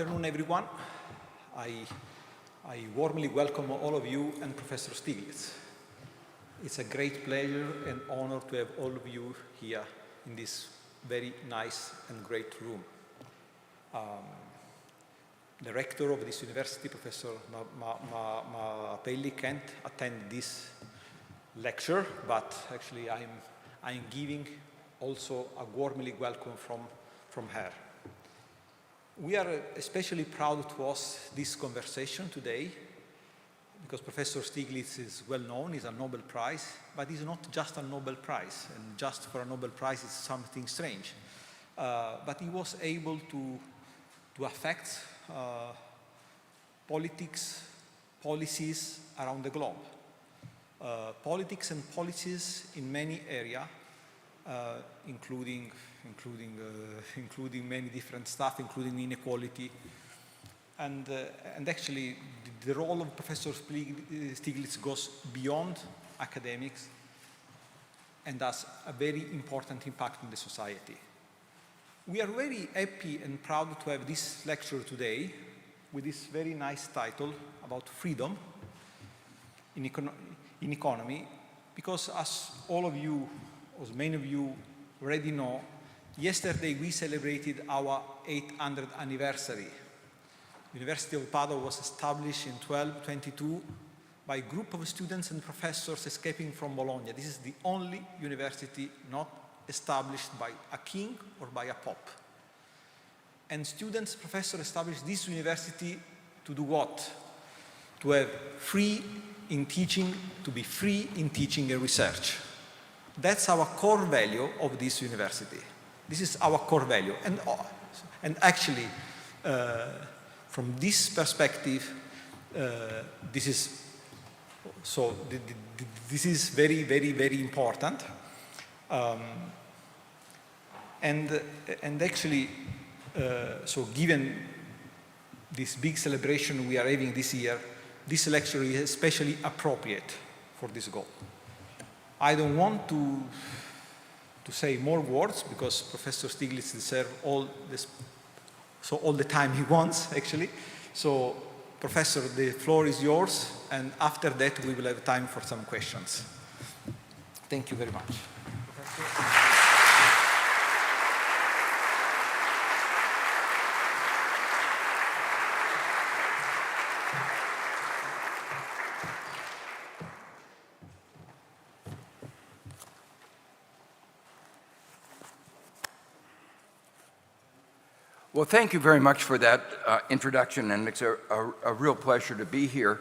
afternoon, everyone. I warmly welcome all of you and Professor Stiglitz. It's a great pleasure and honor to have all of you here in this very nice and great room. The rector of this university, Professor Pelli, can't attend this lecture, but actually I'm giving also a warmly welcome from her. We are especially proud to host this conversation today because Professor Stiglitz is well known, he's a Nobel Prize, but he's not just a Nobel Prize, and just for a Nobel Prize is something strange. But he was able to affect politics, policies around the globe. Politics and policies in many areas, including many different stuff, including inequality. And actually, the role of Professor Stiglitz goes beyond academics and has a very important impact on the society. We are very happy and proud to have this lecture today with this very nice title about freedom in economy, because as all of you, as many of you already know, yesterday we celebrated our 800th anniversary. The University of Padua was established in 1222 by a group of students and professors escaping from Bologna. This is the only university not established by a king or by a pope. And students, professors established this university to do what? To have free in teaching, to be free in teaching and research. That's our core value of this university. This is our core value. And actually, from this perspective, this is very, very, very important. And actually, so given this big celebration we are having this year, this lecture is especially appropriate for this goal. I don't want to say more words because Professor Stiglitz deserves all the time he wants, actually. So, Professor, the floor is yours, and after that we will have time for some questions. Thank you very much. Professor. Well, thank you very much for that introduction, and it's a real pleasure to be here,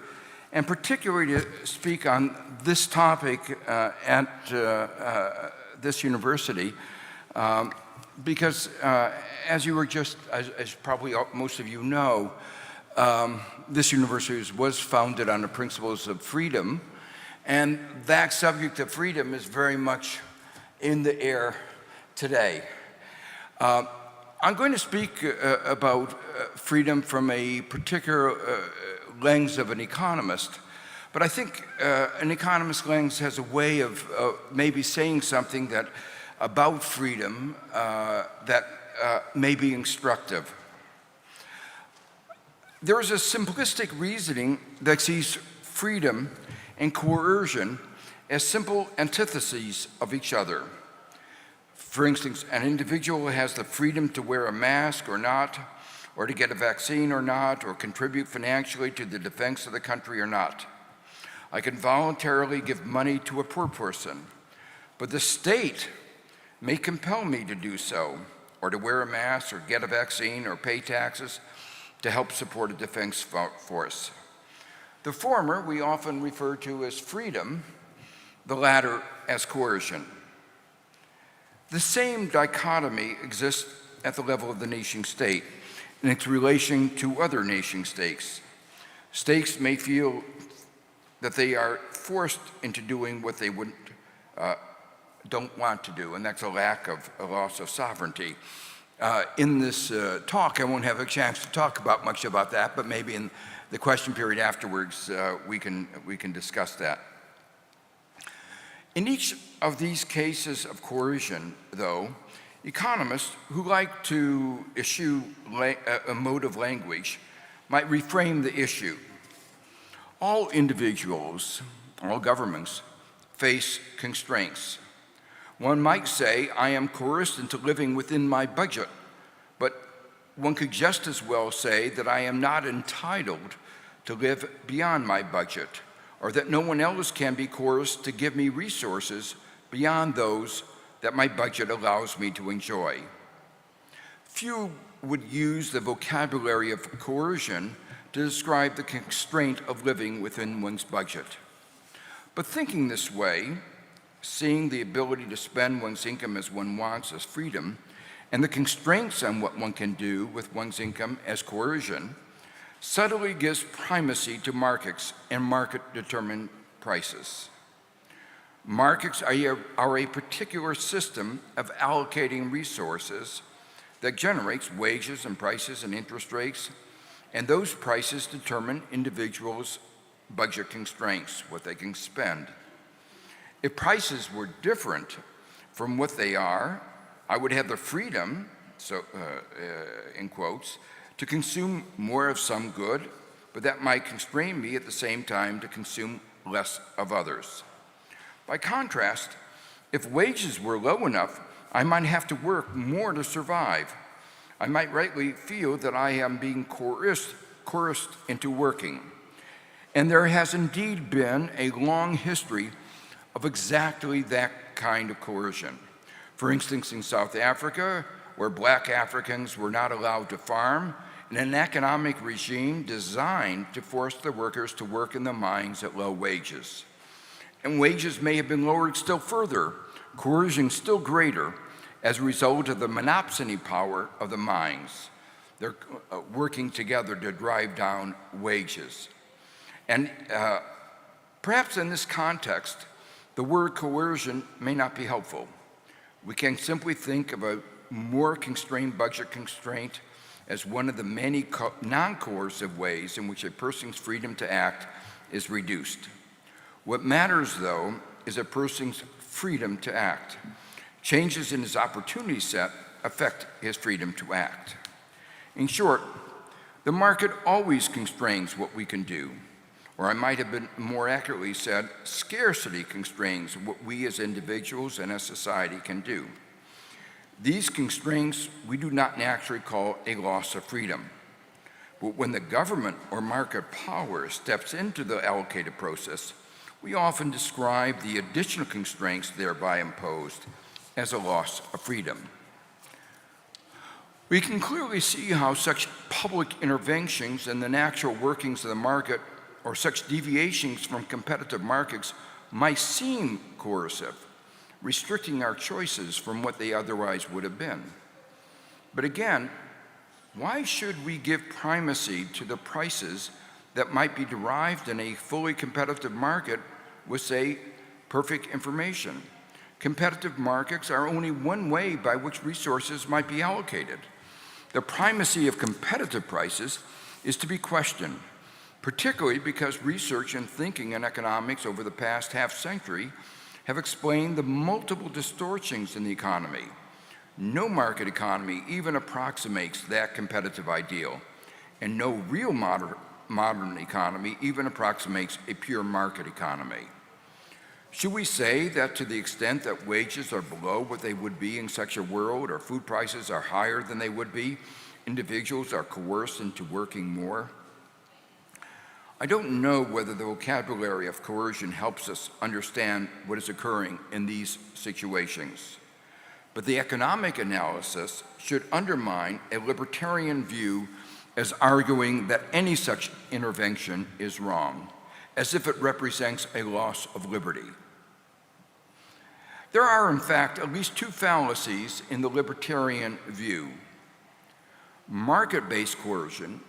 and particularly to speak on this topic at this university, because as probably most of you know, this university was founded on the principles of freedom, and that subject of freedom is very much in the air today. I'm going to speak about freedom from a particular lens of an economist, but I think an economist lens has a way of maybe saying something about freedom that may be instructive. There is a simplistic reasoning that sees freedom and coercion as simple antitheses of each other. For instance, an individual has the freedom to wear a mask or not, or to get a vaccine or not, or contribute financially to the defense of the country or not. I can voluntarily give money to a poor person, but the state may compel me to do so, or to wear a mask, or get a vaccine, or pay taxes to help support a defense force. The former we often refer to as freedom, the latter as coercion. The same dichotomy exists at the level of the nation state in its relation to other nation states. States may feel that they are forced into doing what they don't want to do, and that's a loss of sovereignty. In this talk, I won't have a chance to talk about much about that, but maybe in the question period afterwards, we can discuss that. In each of these cases of coercion, though, Economists who like to eschew a mode of language might reframe the issue. All individuals, all governments, face constraints. One might say, I am coerced into living within my budget, but one could just as well say that I am not entitled to live beyond my budget, or that no one else can be coerced to give me resources beyond those that my budget allows me to enjoy. Few would use the vocabulary of coercion to describe the constraint of living within one's budget. But thinking this way, seeing the ability to spend one's income as one wants as freedom, and the constraints on what one can do with one's income as coercion, subtly gives primacy to markets and market-determined prices. Markets are a particular system of allocating resources that generates wages and prices and interest rates, and those prices determine individuals' budget constraints, what they can spend. If prices were different from what they are, I would have the freedom, in quotes, to consume more of some good, but that might constrain me at the same time to consume less of others. By contrast, if wages were low enough, I might have to work more to survive. I might rightly feel that I am being coerced into working. And there has indeed been a long history of exactly that kind of coercion. For instance, in South Africa, where Black Africans were not allowed to farm, in an economic regime designed to force the workers to work in the mines at low wages. And wages may have been lowered still further, coercion still greater, as a result of the monopsony power of the mines. They're working together to drive down wages. And perhaps in this context, the word coercion may not be helpful. We can simply think of a more constrained budget constraint as one of the many non-coercive ways in which a person's freedom to act is reduced. What matters, though, is a person's freedom to act. Changes in his opportunity set affect his freedom to act. In short, the market always constrains what we can do, or I might have been more accurately said, scarcity constrains what we as individuals and as society can do. These constraints we do not naturally call a loss of freedom. But when the government or market power steps into the allocated process, we often describe the additional constraints thereby imposed as a loss of freedom. We can clearly see how such public interventions in the natural workings of the market or such deviations from competitive markets might seem coercive, restricting our choices from what they otherwise would have been. But again, why should we give primacy to the prices that might be derived in a fully competitive market with, say, perfect information? Competitive markets are only one way by which resources might be allocated. The primacy of competitive prices is to be questioned, particularly because research and thinking in economics over the past half-century have explained the multiple distortions in the economy. No market economy even approximates that competitive ideal, and no real modern economy even approximates a pure market economy. Should we say that to the extent that wages are below what they would be in such a world, or food prices are higher than they would be, individuals are coerced into working more? I don't know whether the vocabulary of coercion helps us understand what is occurring in these situations. But the economic analysis should undermine a libertarian view as arguing that any such intervention is wrong, as if it represents a loss of liberty. There are, in fact, at least two fallacies in the libertarian view. Market-based coercion,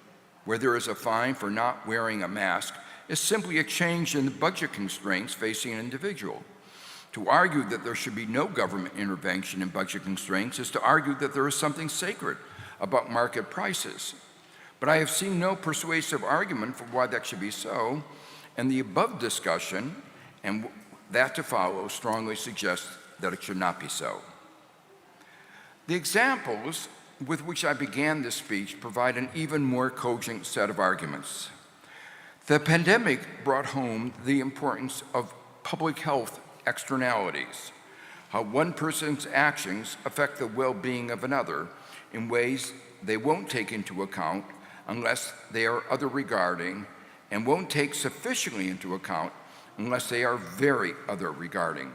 where there is a fine for not wearing a mask, is simply a change in the budget constraints facing an individual. To argue that there should be no government intervention in budget constraints is to argue that there is something sacred about market prices. But I have seen no persuasive argument for why that should be so, and the above discussion and that to follow strongly suggests that it should not be so. The examples with which I began this speech provide an even more cogent set of arguments. The pandemic brought home the importance of public health externalities, how one person's actions affect the well-being of another in ways they won't take into account unless they are other-regarding, and won't take sufficiently into account unless they are very other-regarding.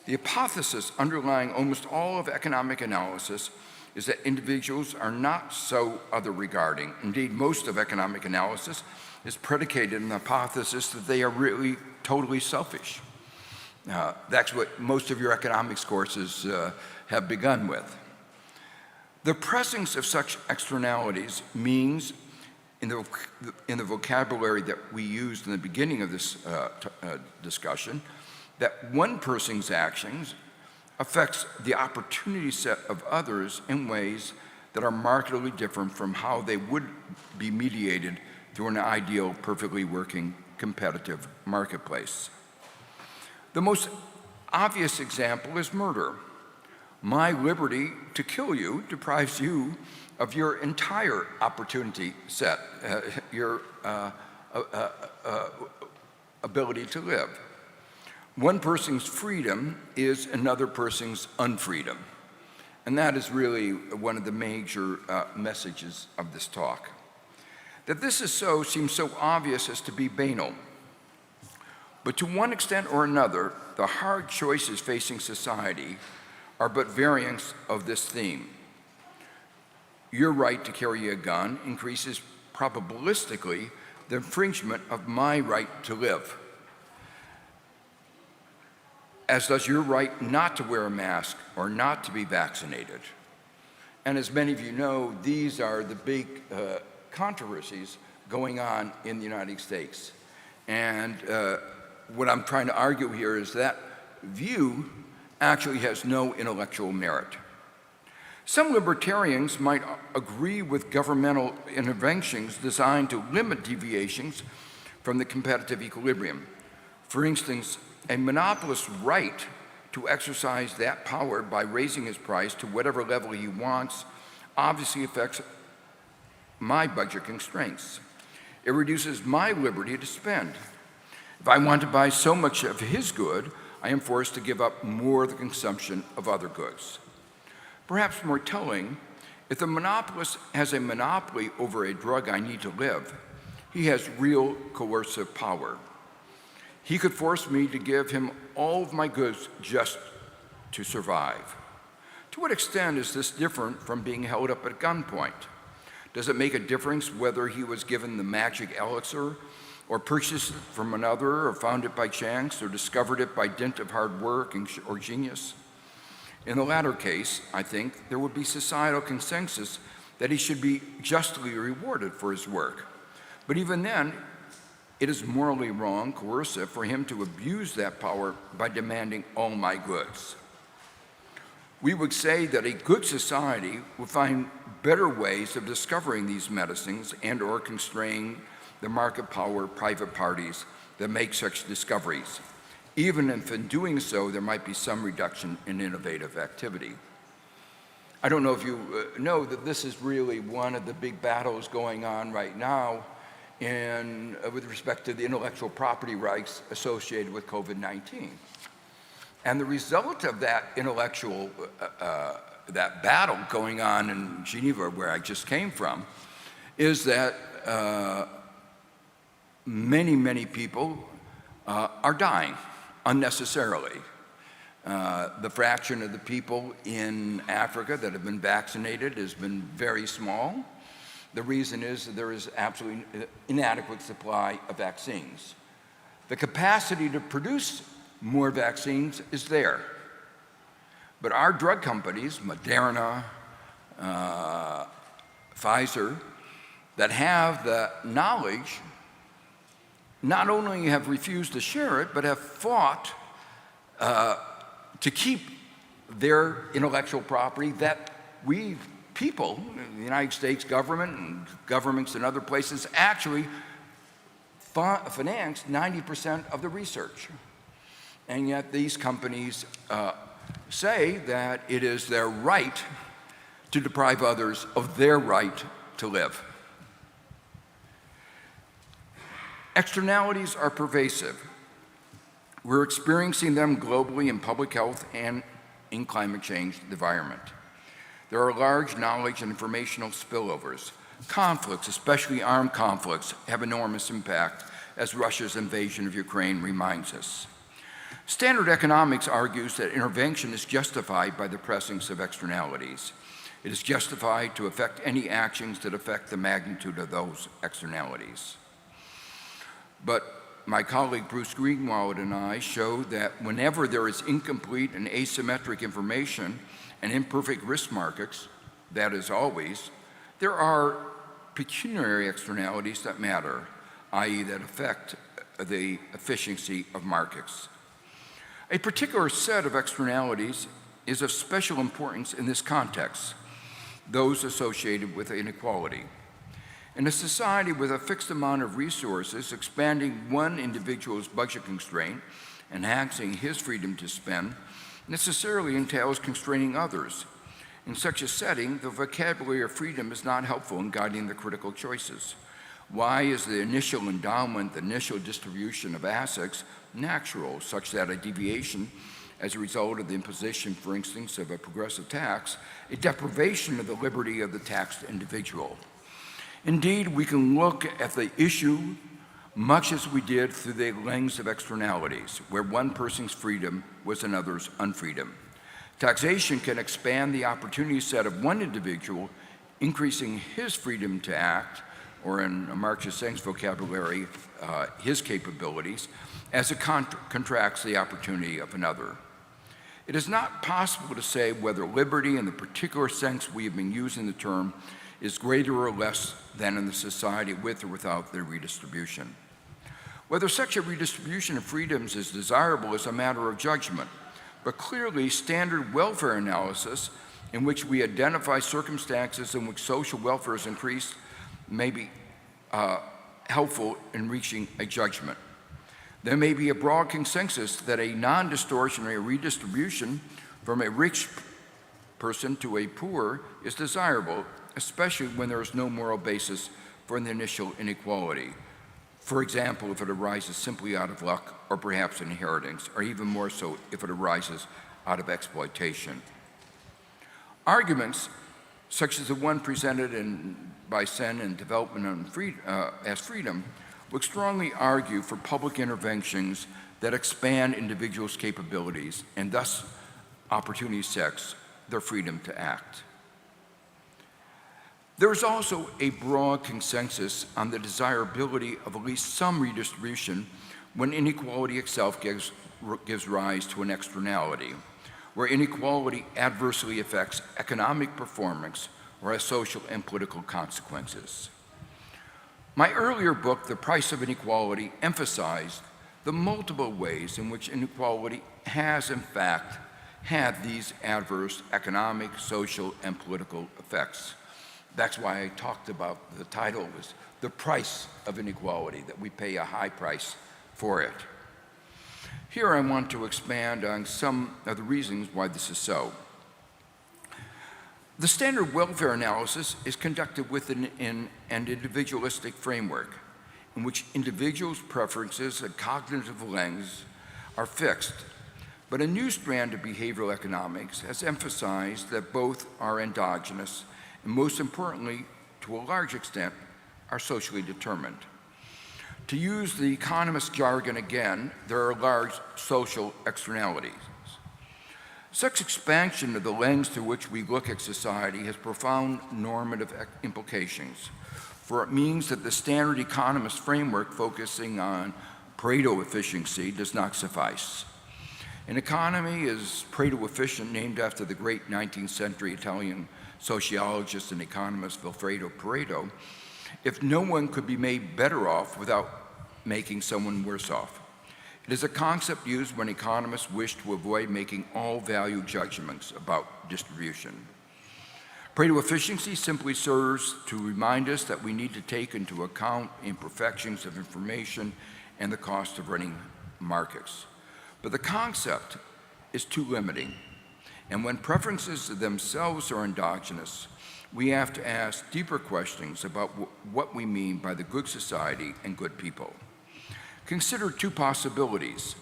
The hypothesis underlying almost all of economic analysis is that individuals are not so other-regarding. Indeed, most of economic analysis is predicated on the hypothesis that they are really totally selfish. That's what most of your economics courses have begun with. The presence of such externalities means, in the vocabulary that we used in the beginning of this discussion, that one person's actions affects the opportunity set of others in ways that are markedly different from how they would be mediated through an ideal, perfectly working, competitive marketplace. The most obvious example is murder. My liberty to kill you deprives you of your entire opportunity set, your ability to live. One person's freedom is another person's unfreedom. And that is really one of the major messages of this talk. That this is so seems so obvious as to be banal. But to one extent or another, the hard choices facing society are but variants of this theme. Your right to carry a gun increases probabilistically the infringement of my right to live, as does your right not to wear a mask or not to be vaccinated. And as many of you know, these are the big controversies going on in the United States. And what I'm trying to argue here is that view actually has no intellectual merit. Some libertarians might agree with governmental interventions designed to limit deviations from the competitive equilibrium. For instance, a monopolist's right to exercise that power by raising his price to whatever level he wants obviously affects my budget constraints. It reduces my liberty to spend. If I want to buy so much of his good, I am forced to give up more of the consumption of other goods. Perhaps more telling, if the monopolist has a monopoly over a drug I need to live, he has real coercive power. He could force me to give him all of my goods just to survive. To what extent is this different from being held up at gunpoint? Does it make a difference whether he was given the magic elixir, or purchased it from another, or found it by chance, or discovered it by dint of hard work or genius? In the latter case, I think, there would be societal consensus that he should be justly rewarded for his work. But even then, it is morally wrong, coercive, for him to abuse that power by demanding all my goods. We would say that a good society would find better ways of discovering these medicines and/or constraining the market power of private parties that make such discoveries, even if in doing so there might be some reduction in innovative activity. I don't know if you know that this is really one of the big battles going on right now with respect to the intellectual property rights associated with COVID-19. And the result of that that battle going on in Geneva, where I just came from, is that many people are dying unnecessarily. The fraction of the people in Africa that have been vaccinated has been very small. The reason is that there is absolutely inadequate supply of vaccines. The capacity to produce more vaccines is there. But our drug companies, Moderna, Pfizer, that have the knowledge, not only have refused to share it, but have fought to keep their intellectual property that we people, the United States government and governments in other places, actually finance 90% of the research. And yet these companies say that it is their right to deprive others of their right to live. Externalities are pervasive. We're experiencing them globally in public health and in climate change environment. There are large knowledge and informational spillovers. Conflicts, especially armed conflicts, have enormous impact, as Russia's invasion of Ukraine reminds us. Standard economics argues that intervention is justified by the presence of externalities. It is justified to affect any actions that affect the magnitude of those externalities. But my colleague Bruce Greenwald and I show that whenever there is incomplete and asymmetric information and imperfect risk markets, that is always, there are pecuniary externalities that matter, i.e. that affect the efficiency of markets. A particular set of externalities is of special importance in this context, those associated with inequality. In a society with a fixed amount of resources, expanding one individual's budget constraint, enhancing his freedom to spend, necessarily entails constraining others. In such a setting, the vocabulary of freedom is not helpful in guiding the critical choices. Why is the initial endowment, the initial distribution of assets natural, such that a deviation as a result of the imposition, for instance, of a progressive tax, a deprivation of the liberty of the taxed individual? Indeed, we can look at the issue much as we did through the lens of externalities, where one person's freedom was another's unfreedom. Taxation can expand the opportunity set of one individual, increasing his freedom to act, or in Marxist Engels vocabulary, his capabilities, as it contracts the opportunity of another. It is not possible to say whether liberty in the particular sense we have been using the term is greater or less than in the society with or without the redistribution. Whether such a redistribution of freedoms is desirable is a matter of judgment, but clearly standard welfare analysis in which we identify circumstances in which social welfare is increased may be helpful in reaching a judgment. There may be a broad consensus that a non-distortionary redistribution from a rich person to a poor is desirable, especially when there is no moral basis for the initial inequality. For example, if it arises simply out of luck or perhaps inheritance, or even more so if it arises out of exploitation. Arguments such as the one presented by Sen in Development as Freedom would strongly argue for public interventions that expand individuals' capabilities and thus opportunity sets their freedom to act. There is also a broad consensus on the desirability of at least some redistribution when inequality itself gives rise to an externality, where inequality adversely affects economic performance or has social and political consequences. My earlier book, The Price of Inequality, emphasized the multiple ways in which inequality has, in fact, had these adverse economic, social, and political effects. That's why I talked about the title was The Price of Inequality, that we pay a high price for it. Here I want to expand on some of the reasons why this is so. The standard welfare analysis is conducted within an individualistic framework in which individuals' preferences and cognitive lens are fixed. But a new strand of behavioral economics has emphasized that both are endogenous and, most importantly, to a large extent, are socially determined. To use the economist jargon again, there are large social externalities. Such expansion of the lens through which we look at society has profound normative implications, for it means that the standard economist framework focusing on Pareto efficiency does not suffice. An economy is Pareto efficient, named after the great 19th century Italian sociologist and economist Vilfredo Pareto, if no one could be made better off without making someone worse off. It is a concept used when economists wish to avoid making all value judgments about distribution. Pareto efficiency simply serves to remind us that we need to take into account imperfections of information and the cost of running markets. But the concept is too limiting. And when preferences themselves are endogenous, we have to ask deeper questions about what we mean by the good society and good people. Consider two possibilities: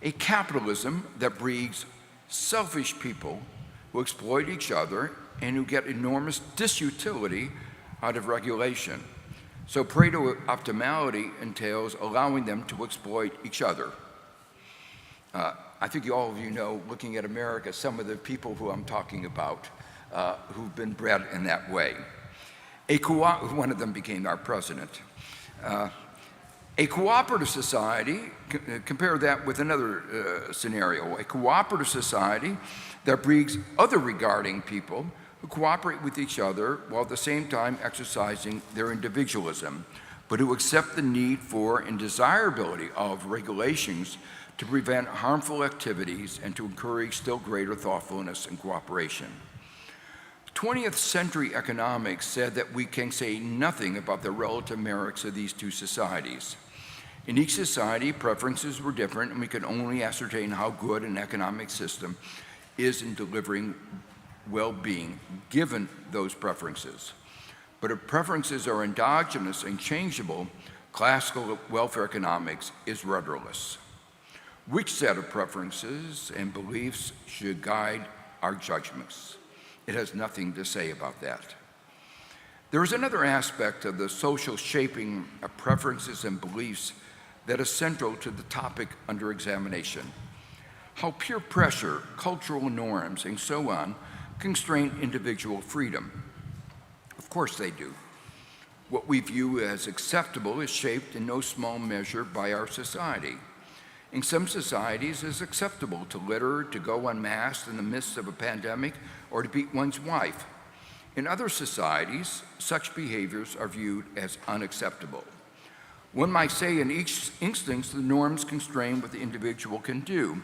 a capitalism that breeds selfish people who exploit each other and who get enormous disutility out of regulation. So Pareto optimality entails allowing them to exploit each other. I think all of you know, looking at America, some of the people who I'm talking about who've been bred in that way. One of them became our president. A cooperative society, compare that with another scenario, a cooperative society that breeds other regarding people who cooperate with each other while at the same time exercising their individualism, but who accept the need for and desirability of regulations to prevent harmful activities and to encourage still greater thoughtfulness and cooperation. 20th century economics said that we can say nothing about the relative merits of these two societies. In each society, preferences were different, and we could only ascertain how good an economic system is in delivering well-being given those preferences. But if preferences are endogenous and changeable, classical welfare economics is rudderless. Which set of preferences and beliefs should guide our judgments? It has nothing to say about that. There is another aspect of the social shaping of preferences and beliefs that is central to the topic under examination: how peer pressure, cultural norms, and so on constrain individual freedom. Of course they do. What we view as acceptable is shaped in no small measure by our society. In some societies, it is acceptable to litter, to go unmasked in the midst of a pandemic, or to beat one's wife. In other societies, such behaviors are viewed as unacceptable. One might say in each instance, the norms constrain what the individual can do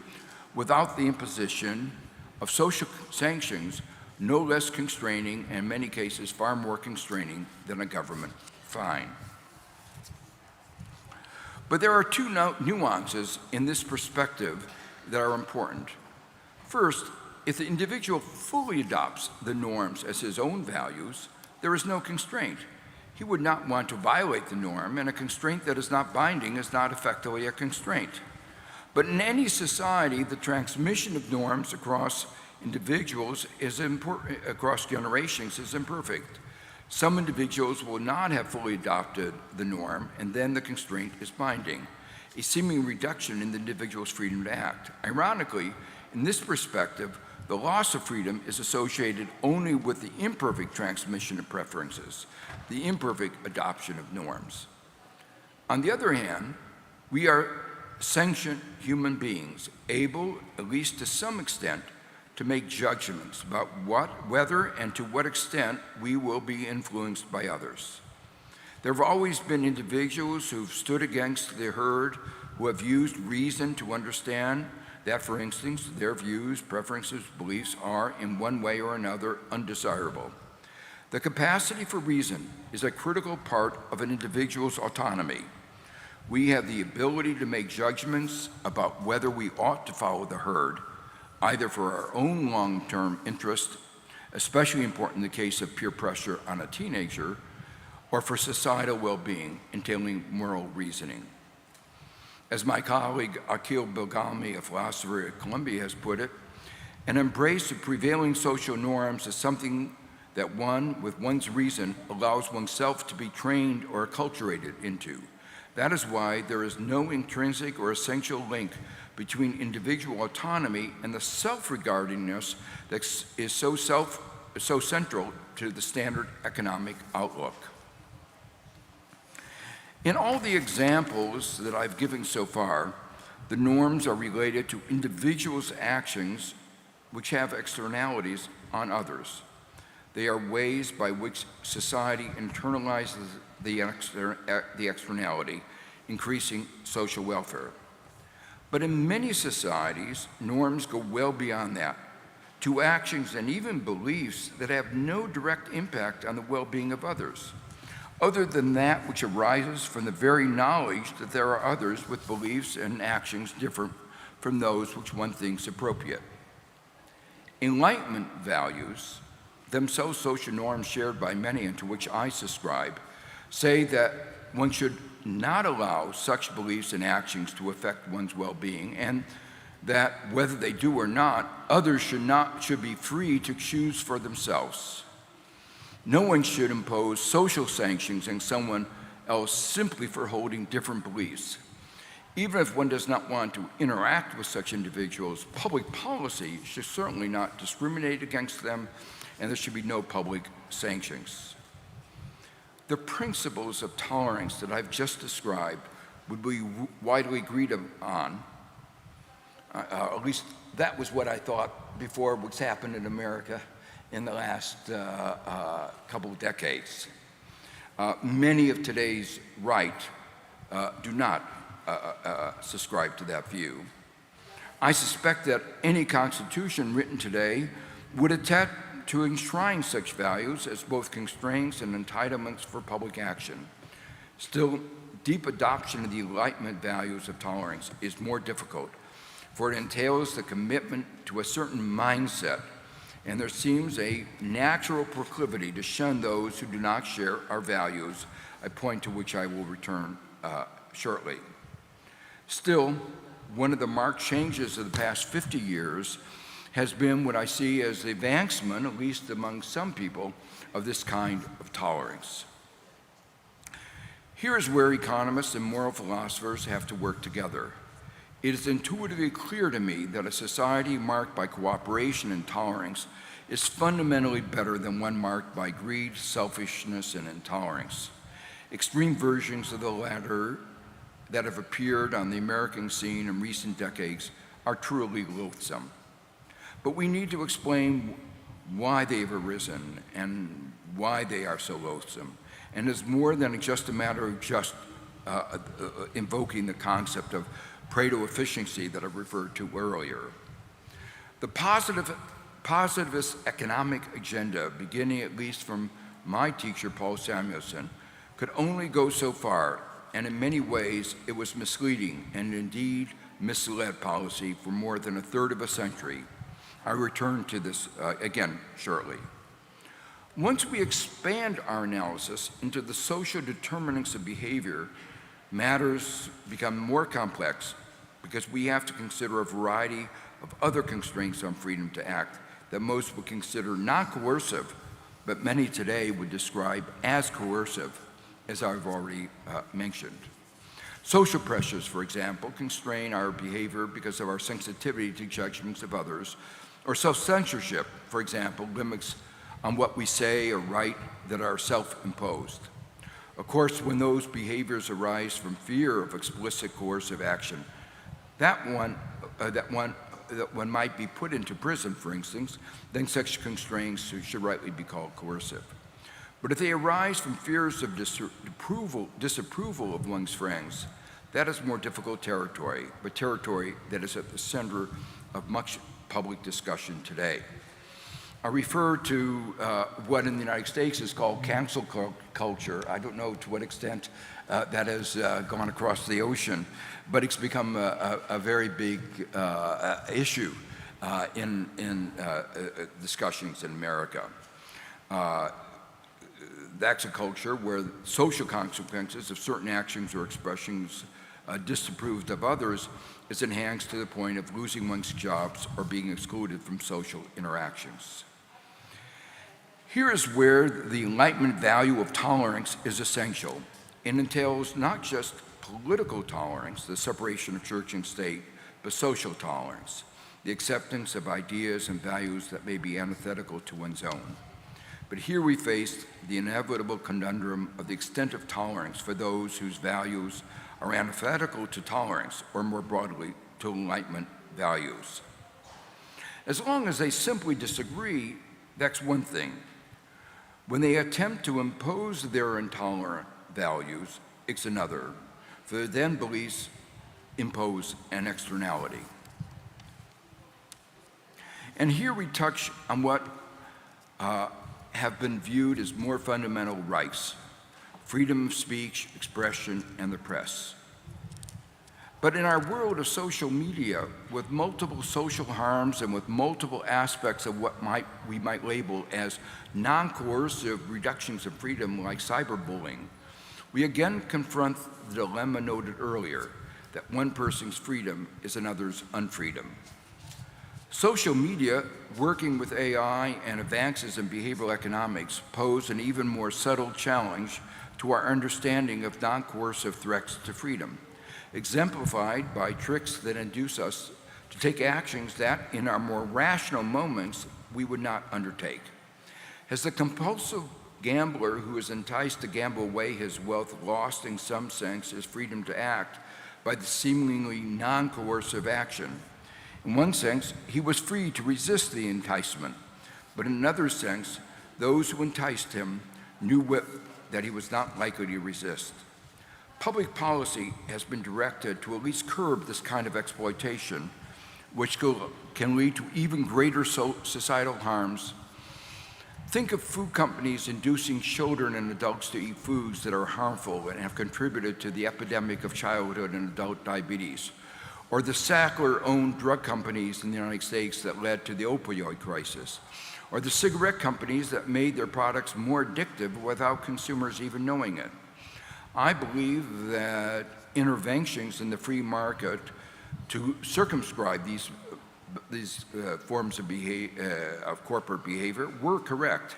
without the imposition of social sanctions, no less constraining, and in many cases far more constraining than a government fine. But there are two nuances in this perspective that are important. First, if the individual fully adopts the norms as his own values, there is no constraint. He would not want to violate the norm, and a constraint that is not binding is not effectively a constraint. But in any society, the transmission of norms across individuals across generations is imperfect. Some individuals will not have fully adopted the norm, and then the constraint is binding, a seeming reduction in the individual's freedom to act. Ironically, in this perspective, the loss of freedom is associated only with the imperfect transmission of preferences, the imperfect adoption of norms. On the other hand, we are sentient human beings, able, at least to some extent, to make judgments about whether and to what extent we will be influenced by others. There have always been individuals who've stood against the herd, who have used reason to understand that, for instance, their views, preferences, beliefs are, in one way or another, undesirable. The capacity for reason is a critical part of an individual's autonomy. We have the ability to make judgments about whether we ought to follow the herd, either for our own long-term interest, especially important in the case of peer pressure on a teenager, or for societal well-being, entailing moral reasoning. As my colleague Akhil Bilgami, a philosopher at Columbia, has put it, an embrace of prevailing social norms is something that one, with one's reason, allows oneself to be trained or acculturated into. That is why there is no intrinsic or essential link between individual autonomy and the self-regardingness that is so central to the standard economic outlook. In all the examples that I've given so far, the norms are related to individuals' actions which have externalities on others. They are ways by which society internalizes the externality, increasing social welfare. But in many societies, norms go well beyond that, to actions and even beliefs that have no direct impact on the well-being of others, other than that which arises from the very knowledge that there are others with beliefs and actions different from those which one thinks appropriate. Enlightenment values, themselves social norms shared by many and to which I subscribe, say that one should not allow such beliefs and actions to affect one's well-being, and that whether they do or not, others should be free to choose for themselves. No one should impose social sanctions on someone else simply for holding different beliefs. Even if one does not want to interact with such individuals, public policy should certainly not discriminate against them, and there should be no public sanctions. The principles of tolerance that I've just described would be widely agreed on. At least that was what I thought before what's happened in America in the last couple of decades. Many of today's right do not subscribe to that view. I suspect that any constitution written today would attempt to enshrine such values as both constraints and entitlements for public action. Still, deep adoption of the Enlightenment values of tolerance is more difficult, for it entails the commitment to a certain mindset, and there seems a natural proclivity to shun those who do not share our values, a point to which I will return shortly. Still, one of the marked changes of the past 50 years has been what I see as the advancement, at least among some people, of this kind of tolerance. Here is where economists and moral philosophers have to work together. It is intuitively clear to me that a society marked by cooperation and tolerance is fundamentally better than one marked by greed, selfishness, and intolerance. Extreme versions of the latter that have appeared on the American scene in recent decades are truly loathsome. But we need to explain why they've arisen and why they are so loathsome. And it's more than just a matter of just invoking the concept of Pareto efficiency that I referred to earlier. The positivist economic agenda, beginning at least from my teacher, Paul Samuelson, could only go so far, and in many ways it was misleading and indeed misled policy for more than a third of a century. I return to this again shortly. Once we expand our analysis into the social determinants of behavior, matters become more complex because we have to consider a variety of other constraints on freedom to act that most would consider not coercive, but many today would describe as coercive, as I've already mentioned. Social pressures, for example, constrain our behavior because of our sensitivity to judgments of others, or self-censorship, for example, limits on what we say or write that are self-imposed. Of course, when those behaviors arise from fear of explicit coercive action, that one might be put into prison, for instance, then such constraints should rightly be called coercive. But if they arise from fears of disapproval of one's friends, that is more difficult territory, but territory that is at the center of much public discussion today. I refer to what in the United States is called cancel culture. I don't know to what extent that has gone across the ocean, but it's become a very big issue in discussions in America. That's a culture where social consequences of certain actions or expressions disapproved of others is enhanced to the point of losing one's jobs or being excluded from social interactions. Here is where the Enlightenment value of tolerance is essential. It entails not just political tolerance, the separation of church and state, but social tolerance, the acceptance of ideas and values that may be antithetical to one's own. But here we face the inevitable conundrum of the extent of tolerance for those whose values are antithetical to tolerance, or more broadly, to Enlightenment values. As long as they simply disagree, that's one thing. When they attempt to impose their intolerant values, it's another, for then beliefs impose an externality. And here we touch on what have been viewed as more fundamental rights: freedom of speech, expression, and the press. But in our world of social media, with multiple social harms and with multiple aspects of what we might label as non-coercive reductions of freedom like cyberbullying, we again confront the dilemma noted earlier, that one person's freedom is another's unfreedom. Social media, working with AI and advances in behavioral economics, pose an even more subtle challenge to our understanding of non-coercive threats to freedom, exemplified by tricks that induce us to take actions that, in our more rational moments, we would not undertake. Has the compulsive gambler who is enticed to gamble away his wealth lost in some sense his freedom to act by the seemingly non-coercive action? In one sense, he was free to resist the enticement, but in another sense, those who enticed him knew that he was not likely to resist. Public policy has been directed to at least curb this kind of exploitation, which can lead to even greater societal harms. Think of food companies inducing children and adults to eat foods that are harmful and have contributed to the epidemic of childhood and adult diabetes, or the Sackler-owned drug companies in the United States that led to the opioid crisis, or the cigarette companies that made their products more addictive without consumers even knowing it. I believe that interventions in the free market to circumscribe these forms of corporate behavior were correct.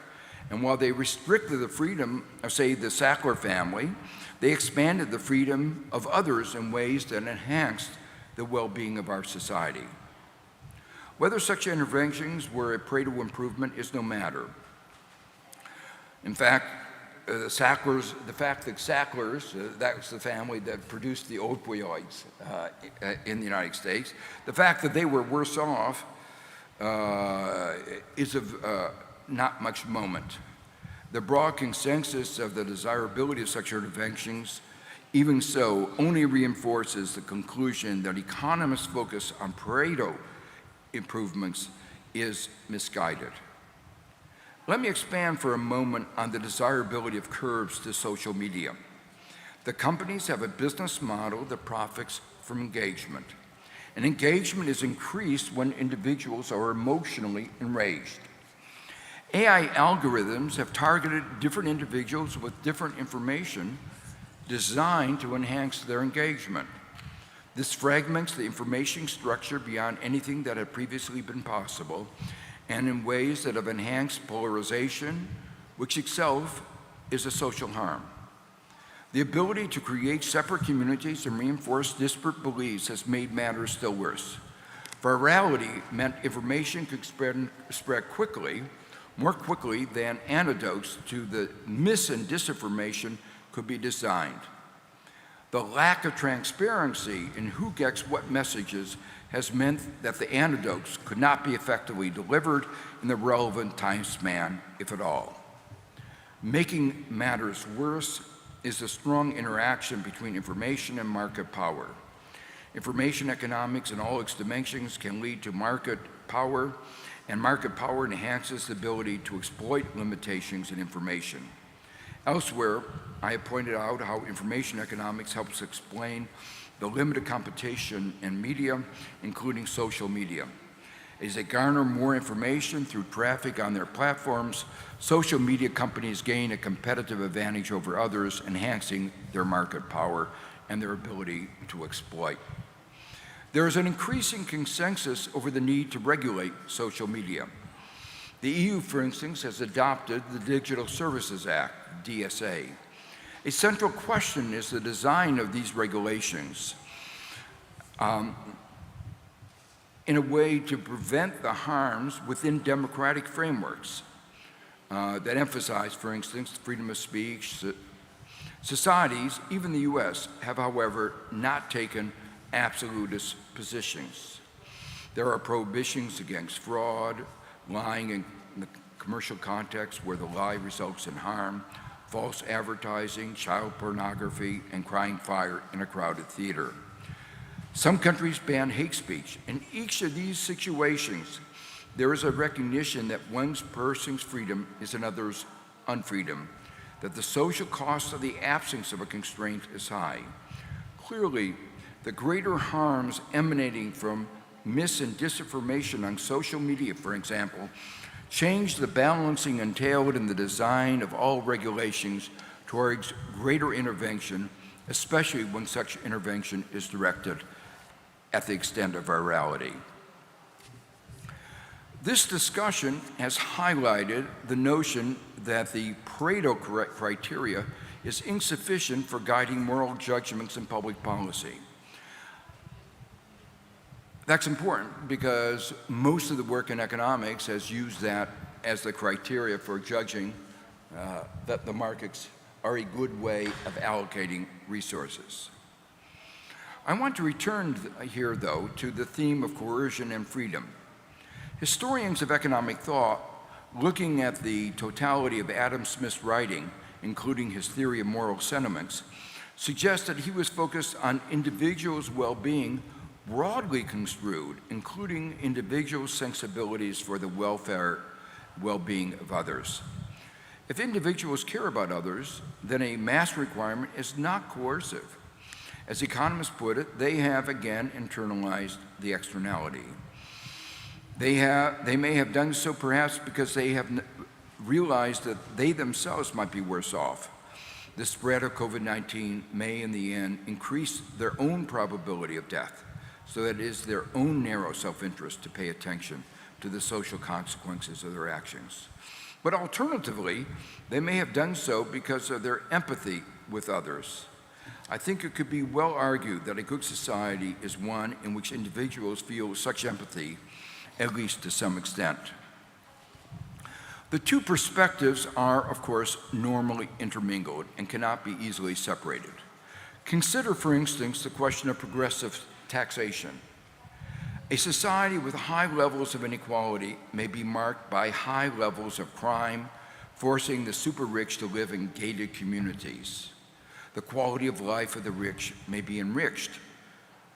And while they restricted the freedom of, say, the Sackler family, they expanded the freedom of others in ways that enhanced the well-being of our society. Whether such interventions were a Pareto improvement is no matter. In fact, the fact that Sacklers, that was the family that produced the opioids in the United States, the fact that they were worse off is of not much moment. The broad consensus of the desirability of such interventions, even so, only reinforces the conclusion that economists' focus on Pareto improvements is misguided. Let me expand for a moment on the desirability of curbs to social media. The companies have a business model that profits from engagement. And engagement is increased when individuals are emotionally enraged. AI algorithms have targeted different individuals with different information designed to enhance their engagement. This fragments the information structure beyond anything that had previously been possible, and in ways that have enhanced polarization, which itself is a social harm. The ability to create separate communities and reinforce disparate beliefs has made matters still worse. Virality meant information could spread quickly, more quickly than antidotes to the mis- and disinformation could be designed. The lack of transparency in who gets what messages has meant that the antidotes could not be effectively delivered in the relevant time span, if at all. Making matters worse is the strong interaction between information and market power. Information economics in all its dimensions can lead to market power, and market power enhances the ability to exploit limitations in information. Elsewhere, I have pointed out how information economics helps explain the limited competition in media, including social media. As they garner more information through traffic on their platforms, social media companies gain a competitive advantage over others, enhancing their market power and their ability to exploit. There is an increasing consensus over the need to regulate social media. The EU, for instance, has adopted the Digital Services Act, DSA. A central question is the design of these regulations in a way to prevent the harms within democratic frameworks that emphasize, for instance, freedom of speech. Societies, even the US, have, however, not taken absolutist positions. There are prohibitions against fraud, lying in the commercial context where the lie results in harm, false advertising, child pornography, and crying fire in a crowded theater. Some countries ban hate speech. In each of these situations, there is a recognition that one person's freedom is another's unfreedom, that the social cost of the absence of a constraint is high. Clearly, the greater harms emanating from mis and disinformation on social media, for example, change the balancing entailed in the design of all regulations towards greater intervention, especially when such intervention is directed at the extent of virality. This discussion has highlighted the notion that the Pareto criteria is insufficient for guiding moral judgments in public policy. That's important because most of the work in economics has used that as the criteria for judging that the markets are a good way of allocating resources. I want to return here, though, to the theme of coercion and freedom. Historians of economic thought, looking at the totality of Adam Smith's writing, including his theory of moral sentiments, suggest that he was focused on individuals' well-being broadly construed, including individual sensibilities for the welfare, well-being of others. If individuals care about others, then a mass requirement is not coercive. As economists put it, they have again internalized the externality. They may have done so perhaps because they have realized that they themselves might be worse off. The spread of COVID-19 may in the end increase their own probability of death, so that it is their own narrow self-interest to pay attention to the social consequences of their actions. But alternatively, they may have done so because of their empathy with others. I think it could be well argued that a good society is one in which individuals feel such empathy, at least to some extent. The two perspectives are, of course, normally intermingled and cannot be easily separated. Consider, for instance, the question of progressive taxation. A society with high levels of inequality may be marked by high levels of crime, forcing the super rich to live in gated communities. The quality of life of the rich may be enriched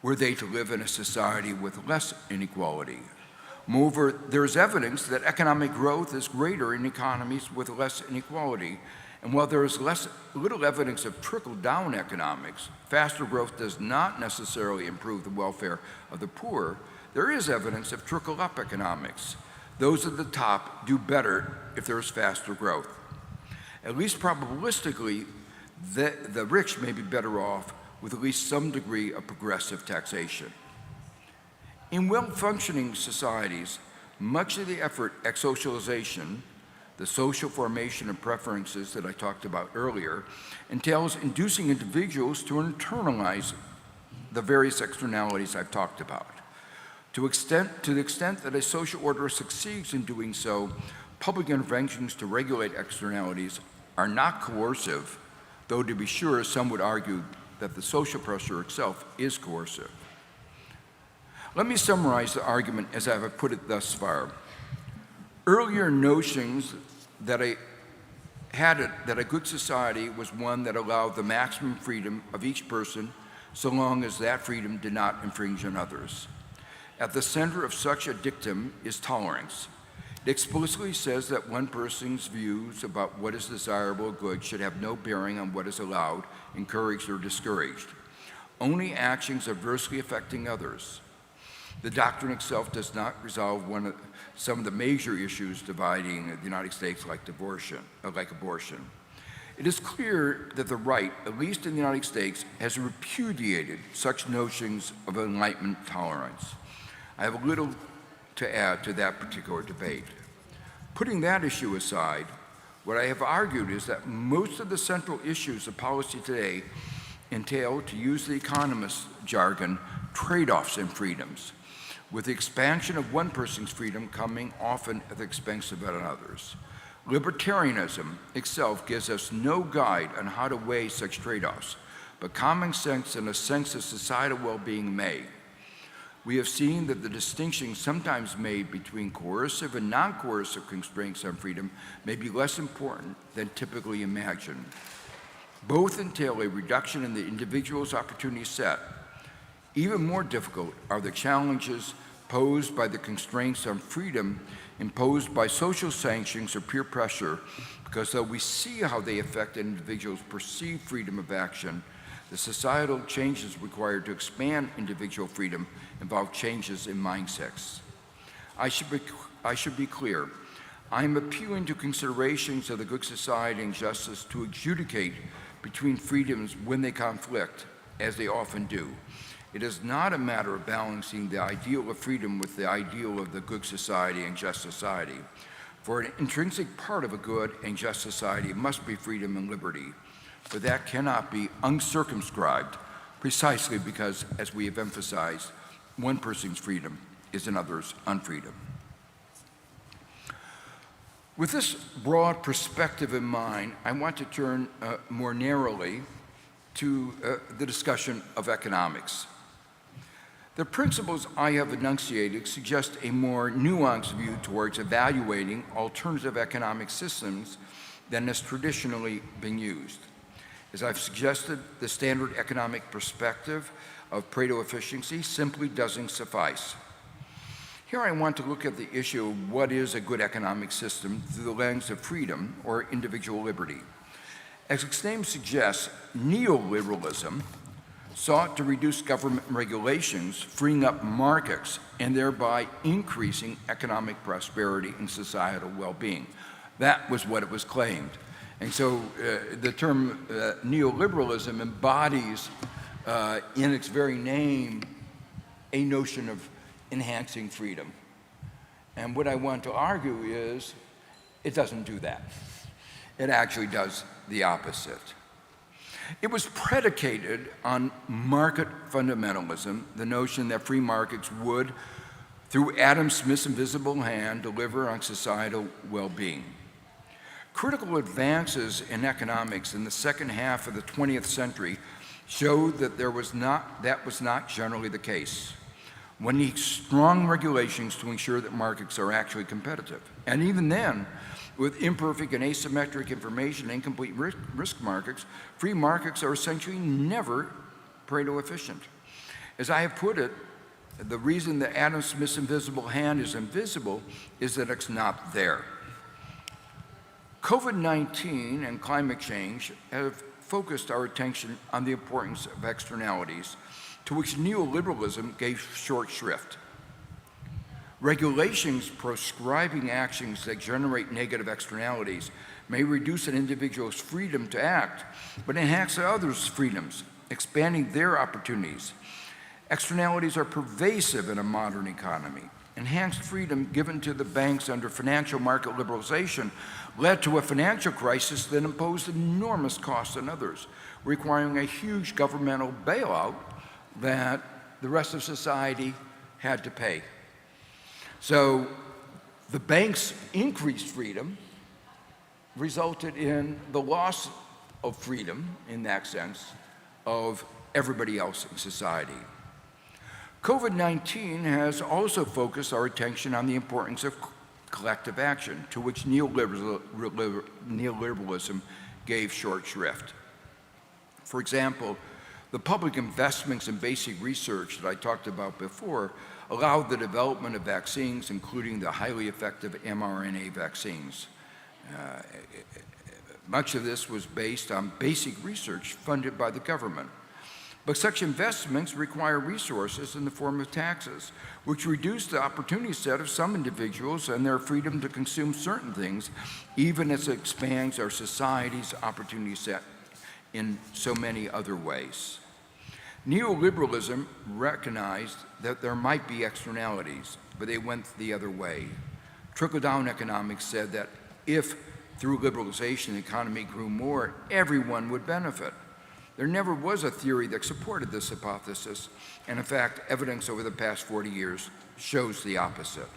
were they to live in a society with less inequality. Moreover, there is evidence that economic growth is greater in economies with less inequality. And while there is little evidence of trickle-down economics, faster growth does not necessarily improve the welfare of the poor. There is evidence of trickle-up economics. Those at the top do better if there is faster growth. At least probabilistically, the rich may be better off with at least some degree of progressive taxation. In well-functioning societies, much of the effort at socialization, the social formation of preferences that I talked about earlier, entails inducing individuals to internalize the various externalities I've talked about. To the extent that a social order succeeds in doing so, public interventions to regulate externalities are not coercive, though to be sure, some would argue that the social pressure itself is coercive. Let me summarize the argument as I have put it thus far. Earlier notions that a good society was one that allowed the maximum freedom of each person so long as that freedom did not infringe on others. At the center of such a dictum is tolerance. It explicitly says that one person's views about what is desirable or good should have no bearing on what is allowed, encouraged, or discouraged. Only actions adversely affecting others. The doctrine itself does not resolve some of the major issues dividing the United States like abortion. It is clear that the right, at least in the United States, has repudiated such notions of Enlightenment tolerance. I have little to add to that particular debate. Putting that issue aside, what I have argued is that most of the central issues of policy today entail, to use the economist's jargon, trade-offs in freedoms, with the expansion of one person's freedom coming often at the expense of another's. Libertarianism itself gives us no guide on how to weigh such trade-offs, but common sense and a sense of societal well-being may. We have seen that the distinction sometimes made between coercive and non-coercive constraints on freedom may be less important than typically imagined. Both entail a reduction in the individual's opportunity set. Even more difficult are the challenges posed by the constraints on freedom imposed by social sanctions or peer pressure, because though we see how they affect an individual's perceived freedom of action, The societal changes required to expand individual freedom involve changes in mindsets. I should be clear. I am appealing to considerations of the good society and justice to adjudicate between freedoms when they conflict, as they often do. It is not a matter of balancing the ideal of freedom with the ideal of the good society and just society. For an intrinsic part of a good and just society must be freedom and liberty, but that cannot be uncircumscribed, precisely because, as we have emphasized, one person's freedom is another's unfreedom. With this broad perspective in mind, I want to turn more narrowly to the discussion of economics. The principles I have enunciated suggest a more nuanced view towards evaluating alternative economic systems than has traditionally been used. As I've suggested, the standard economic perspective of Pareto efficiency simply doesn't suffice. Here I want to look at the issue of what is a good economic system through the lens of freedom or individual liberty. As its name suggests, neoliberalism sought to reduce government regulations, freeing up markets, and thereby increasing economic prosperity and societal well-being. That was what it was claimed. And so the term neoliberalism embodies in its very name a notion of enhancing freedom. And what I want to argue is it doesn't do that. It actually does the opposite. It was predicated on market fundamentalism, the notion that free markets would, through Adam Smith's invisible hand, deliver on societal well-being. Critical advances in economics in the second half of the 20th century showed that that was not generally the case. One needs strong regulations to ensure that markets are actually competitive. And even then, with imperfect and asymmetric information and incomplete risk markets, free markets are essentially never Pareto efficient. As I have put it, the reason that Adam Smith's invisible hand is invisible is that it's not there. COVID-19 and climate change have focused our attention on the importance of externalities, to which neoliberalism gave short shrift. Regulations proscribing actions that generate negative externalities may reduce an individual's freedom to act, but enhance others' freedoms, expanding their opportunities. Externalities are pervasive in a modern economy. Enhanced freedom given to the banks under financial market liberalization led to a financial crisis that imposed enormous costs on others, requiring a huge governmental bailout that the rest of society had to pay. So the banks' increased freedom resulted in the loss of freedom, in that sense, of everybody else in society. COVID-19 has also focused our attention on the importance of collective action, to which neoliberalism gave short shrift. For example, the public investments in basic research that I talked about before allowed the development of vaccines, including the highly effective mRNA vaccines. Much of this was based on basic research funded by the government. But such investments require resources in the form of taxes, which reduce the opportunity set of some individuals and their freedom to consume certain things, even as it expands our society's opportunity set in so many other ways. Neoliberalism recognized that there might be externalities, but they went the other way. Trickle-down economics said that if, through liberalization, the economy grew more, everyone would benefit. There never was a theory that supported this hypothesis, and in fact, evidence over the past 40 years shows the opposite.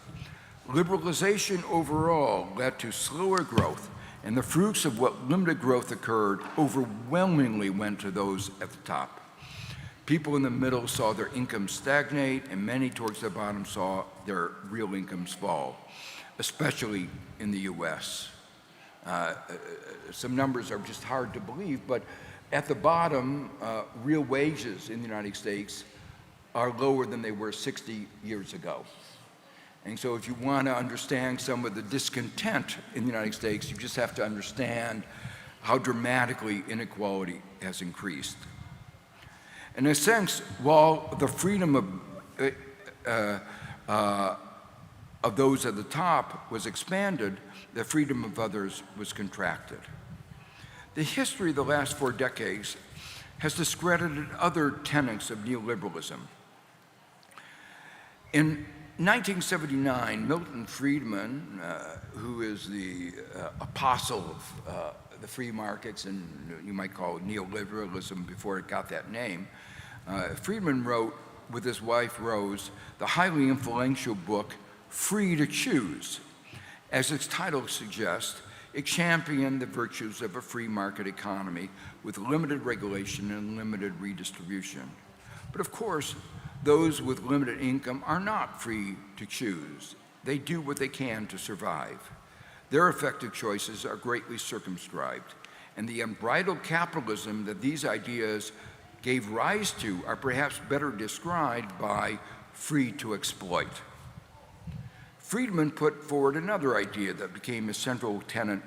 Liberalization overall led to slower growth, and the fruits of what limited growth occurred overwhelmingly went to those at the top. People in the middle saw their incomes stagnate, and many towards the bottom saw their real incomes fall, especially in the US. Some numbers are just hard to believe, but at the bottom, real wages in the United States are lower than they were 60 years ago. And so if you want to understand some of the discontent in the United States, you just have to understand how dramatically inequality has increased. In a sense, while the freedom of those at the top was expanded, the freedom of others was contracted. The history of the last 4 decades has discredited other tenets of neoliberalism. In 1979, Milton Friedman, who is the apostle of the free markets, and you might call it neoliberalism before it got that name, Friedman wrote with his wife Rose the highly influential book, Free to Choose. As its title suggests, it championed the virtues of a free market economy with limited regulation and limited redistribution. But of course, those with limited income are not free to choose. They do what they can to survive. Their effective choices are greatly circumscribed, and the unbridled capitalism that these ideas gave rise to are perhaps better described by free to exploit. Friedman put forward another idea that became a central tenet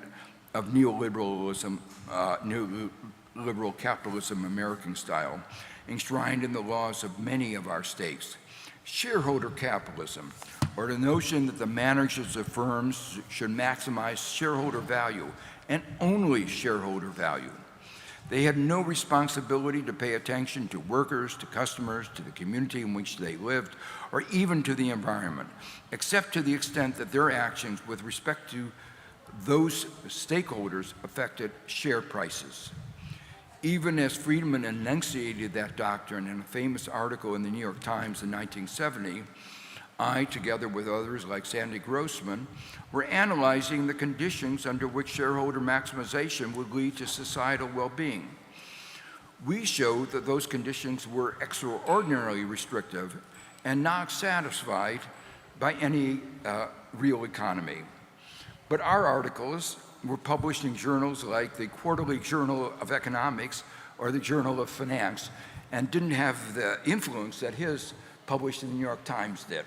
of neoliberalism, neoliberal capitalism, American style, enshrined in the laws of many of our states. Shareholder capitalism, or the notion that the managers of firms should maximize shareholder value and only shareholder value. They had no responsibility to pay attention to workers, to customers, to the community in which they lived, or even to the environment, except to the extent that their actions with respect to those stakeholders affected share prices. Even as Friedman enunciated that doctrine in a famous article in the New York Times in 1970, I, together with others like Sandy Grossman, were analyzing the conditions under which shareholder maximization would lead to societal well-being. We showed that those conditions were extraordinarily restrictive and not satisfied by any real economy. But our articles were published in journals like the Quarterly Journal of Economics or the Journal of Finance, and didn't have the influence that his published in the New York Times did.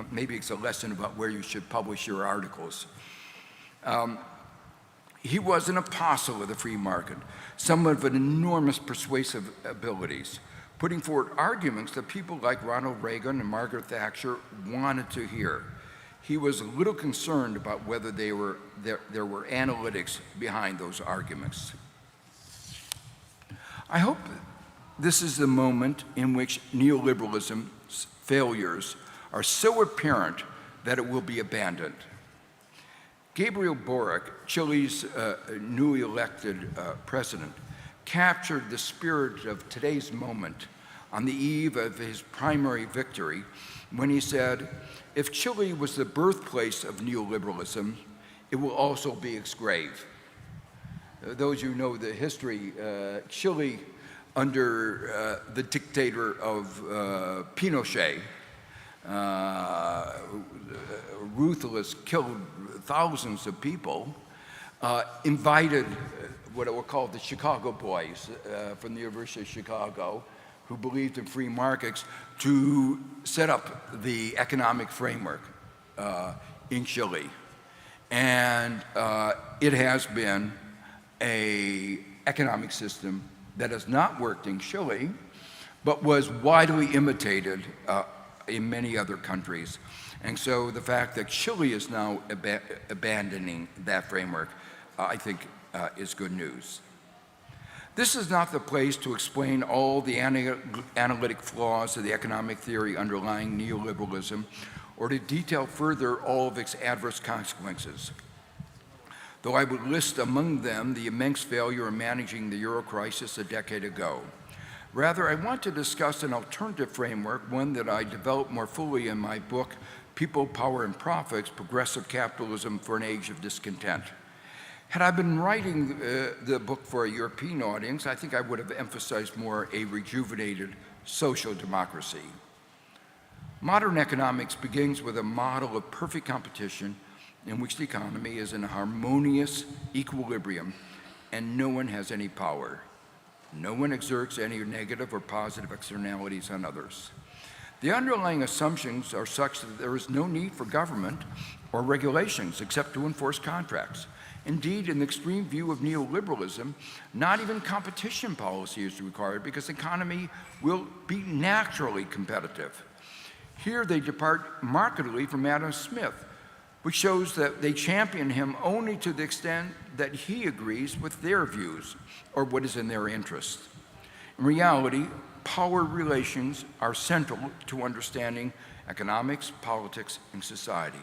Maybe it's a lesson about where you should publish your articles. He was an apostle of the free market, someone of enormous persuasive abilities, putting forward arguments that people like Ronald Reagan and Margaret Thatcher wanted to hear. He was a little concerned about whether there were analytics behind those arguments. I hope this is the moment in which neoliberalism's failures are so apparent that it will be abandoned. Gabriel Boric, Chile's newly elected president, captured the spirit of today's moment on the eve of his primary victory when he said, "If Chile was the birthplace of neoliberalism, it will also be its grave." Those who know the history, Chile under the dictator of Pinochet, ruthless, killed thousands of people, invited what were called the Chicago Boys from the University of Chicago, who believed in free markets, to set up the economic framework in Chile. And it has been an economic system that has not worked in Chile, but was widely imitated in many other countries. And so the fact that Chile is now abandoning that framework, I think, is good news. This is not the place to explain all the analytic flaws of the economic theory underlying neoliberalism, or to detail further all of its adverse consequences. Though I would list among them the immense failure in managing the euro crisis a decade ago. Rather, I want to discuss an alternative framework, one that I developed more fully in my book, People, Power, and Profits, Progressive Capitalism for an Age of Discontent. Had I been writing the book for a European audience, I think I would have emphasized more a rejuvenated social democracy. Modern economics begins with a model of perfect competition in which the economy is in a harmonious equilibrium and no one has any power. No one exerts any negative or positive externalities on others. The underlying assumptions are such that there is no need for government or regulations except to enforce contracts. Indeed, in the extreme view of neoliberalism, not even competition policy is required because the economy will be naturally competitive. Here they depart markedly from Adam Smith, which shows that they champion him only to the extent that he agrees with their views or what is in their interest. In reality, power relations are central to understanding economics, politics, and society.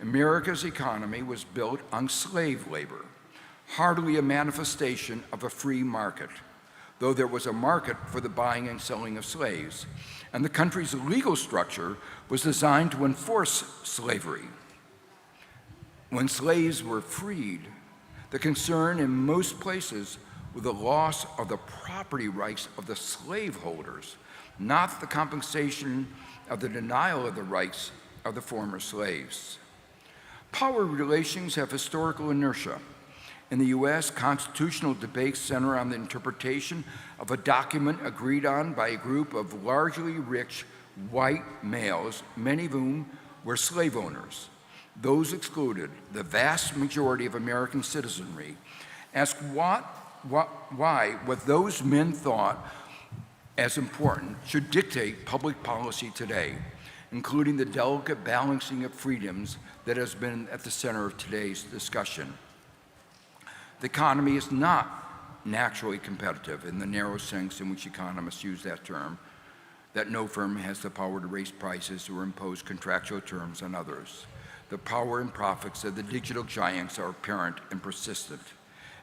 America's economy was built on slave labor, hardly a manifestation of a free market, though there was a market for the buying and selling of slaves, and the country's legal structure was designed to enforce slavery. When slaves were freed, the concern in most places was the loss of the property rights of the slaveholders, not the compensation of the denial of the rights of the former slaves. Power relations have historical inertia. In the US, constitutional debates center on the interpretation of a document agreed on by a group of largely rich white males, many of whom were slave owners. Those excluded, the vast majority of American citizenry, ask why what those men thought as important should dictate public policy today, including the delicate balancing of freedoms that has been at the center of today's discussion. The economy is not naturally competitive in the narrow sense in which economists use that term, that no firm has the power to raise prices or impose contractual terms on others. The power and profits of the digital giants are apparent and persistent.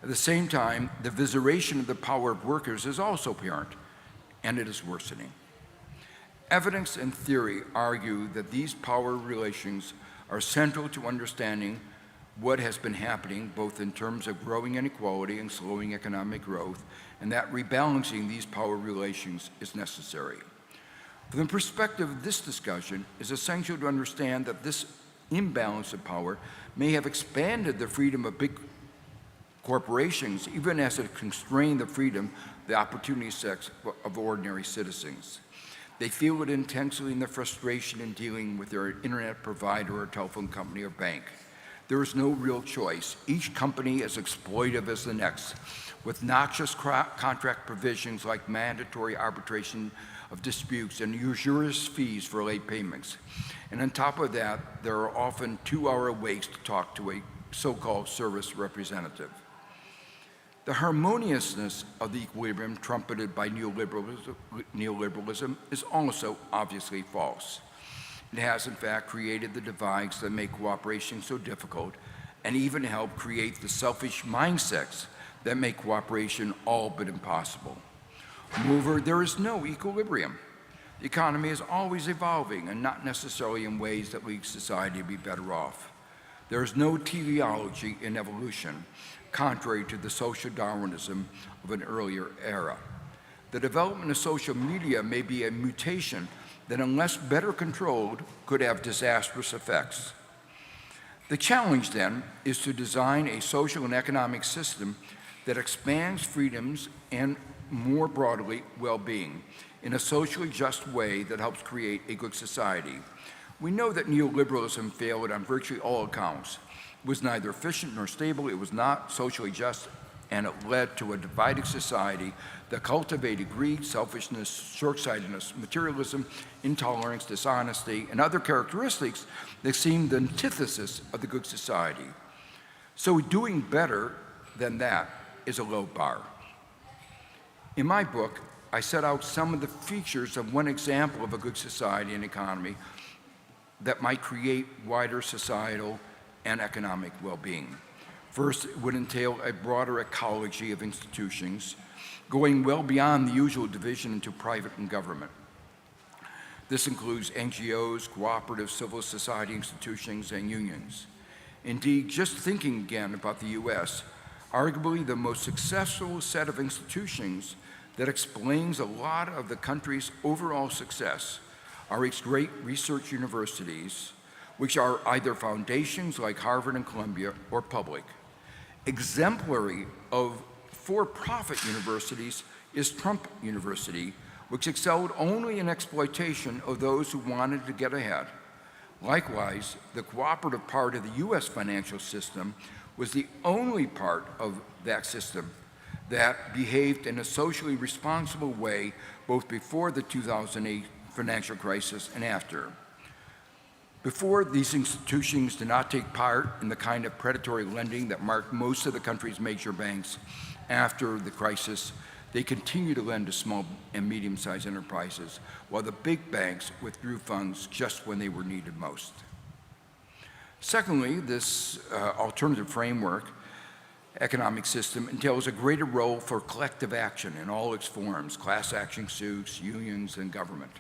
At the same time, the evisceration of the power of workers is also apparent, and it is worsening. Evidence and theory argue that these power relations are central to understanding what has been happening, both in terms of growing inequality and slowing economic growth, and that rebalancing these power relations is necessary. From the perspective of this discussion, it is essential to understand that this imbalance of power may have expanded the freedom of big corporations, even as it constrained the freedom, the opportunity set of ordinary citizens. They feel it intensely in the frustration in dealing with their internet provider or telephone company or bank. There is no real choice. Each company is exploitive as the next, with noxious contract provisions like mandatory arbitration of disputes and usurious fees for late payments. And on top of that, there are often 2-hour waits to talk to a so-called service representative. The harmoniousness of the equilibrium trumpeted by neoliberalism is also obviously false. It has, in fact, created the divides that make cooperation so difficult and even help create the selfish mindsets that make cooperation all but impossible. Moreover, there is no equilibrium. The economy is always evolving and not necessarily in ways that lead society to be better off. There is no teleology in evolution, contrary to the social Darwinism of an earlier era. The development of social media may be a mutation that, unless better controlled, could have disastrous effects. The challenge, then, is to design a social and economic system that expands freedoms and, more broadly, well-being in a socially just way that helps create a good society. We know that neoliberalism failed on virtually all accounts. It was neither efficient nor stable, it was not socially just, and it led to a divided society that cultivated greed, selfishness, short-sightedness, materialism, intolerance, dishonesty, and other characteristics that seemed the antithesis of the good society. So doing better than that is a low bar. In my book, I set out some of the features of one example of a good society and economy that might create wider societal and economic well-being. First, it would entail a broader ecology of institutions, going well beyond the usual division into private and government. This includes NGOs, cooperative civil society institutions, and unions. Indeed, just thinking again about the US, arguably the most successful set of institutions that explains a lot of the country's overall success are its great research universities, which are either foundations like Harvard and Columbia or public. Exemplary of for-profit universities is Trump University, which excelled only in exploitation of those who wanted to get ahead. Likewise, the cooperative part of the US financial system, was the only part of that system that behaved in a socially responsible way both before the 2008 financial crisis and after. Before, these institutions did not take part in the kind of predatory lending that marked most of the country's major banks. After the crisis, they continued to lend to small and medium-sized enterprises, while the big banks withdrew funds just when they were needed most. Secondly, this alternative framework economic system entails a greater role for collective action in all its forms, class action suits, unions, and government,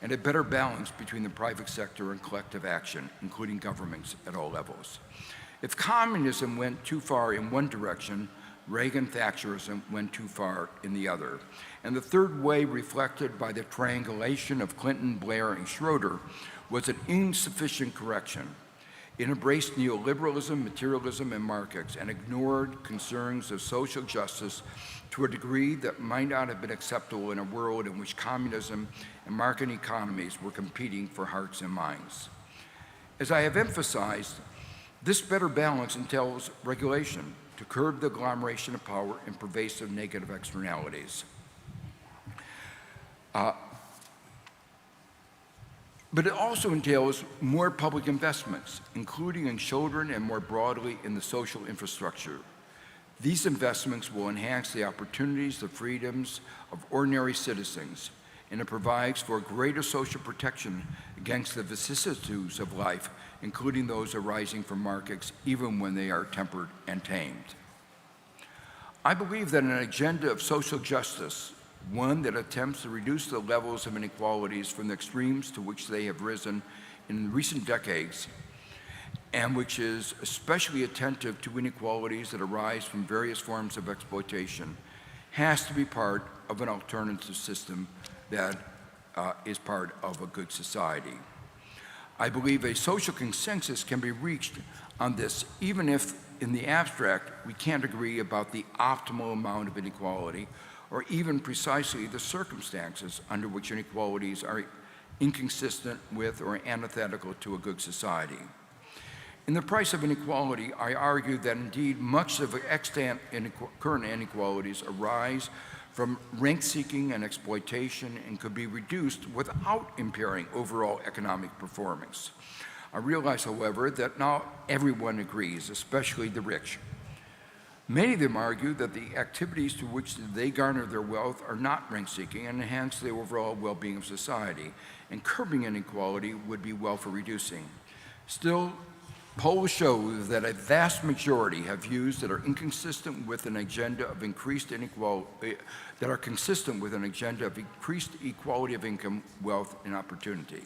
and a better balance between the private sector and collective action, including governments at all levels. If communism went too far in one direction, Reagan-Thatcherism went too far in the other. And the third way, reflected by the triangulation of Clinton, Blair, and Schroeder, was an insufficient correction. It embraced neoliberalism, materialism, and markets, and ignored concerns of social justice to a degree that might not have been acceptable in a world in which communism and market economies were competing for hearts and minds. As I have emphasized, this better balance entails regulation to curb the agglomeration of power and pervasive negative externalities. But it also entails more public investments, including in children and more broadly in the social infrastructure. These investments will enhance the opportunities, the freedoms of ordinary citizens, and it provides for greater social protection against the vicissitudes of life, including those arising from markets, even when they are tempered and tamed. I believe that an agenda of social justice, one that attempts to reduce the levels of inequalities from the extremes to which they have risen in recent decades, and which is especially attentive to inequalities that arise from various forms of exploitation, has to be part of an alternative system that is part of a good society. I believe a social consensus can be reached on this, even if in the abstract we can't agree about the optimal amount of inequality or even precisely the circumstances under which inequalities are inconsistent with or antithetical to a good society. In The Price of Inequality, I argue that indeed much of the extant current inequalities arise from rank-seeking and exploitation and could be reduced without impairing overall economic performance. I realize, however, that not everyone agrees, especially the rich. Many of them argue that the activities to which they garner their wealth are not rank-seeking and enhance the overall well-being of society, and curbing inequality would be well for reducing. Still, polls show that a vast majority have views that are inconsistent with an agenda of increased inequality, that are consistent with an agenda of increased equality of income, wealth, and opportunity.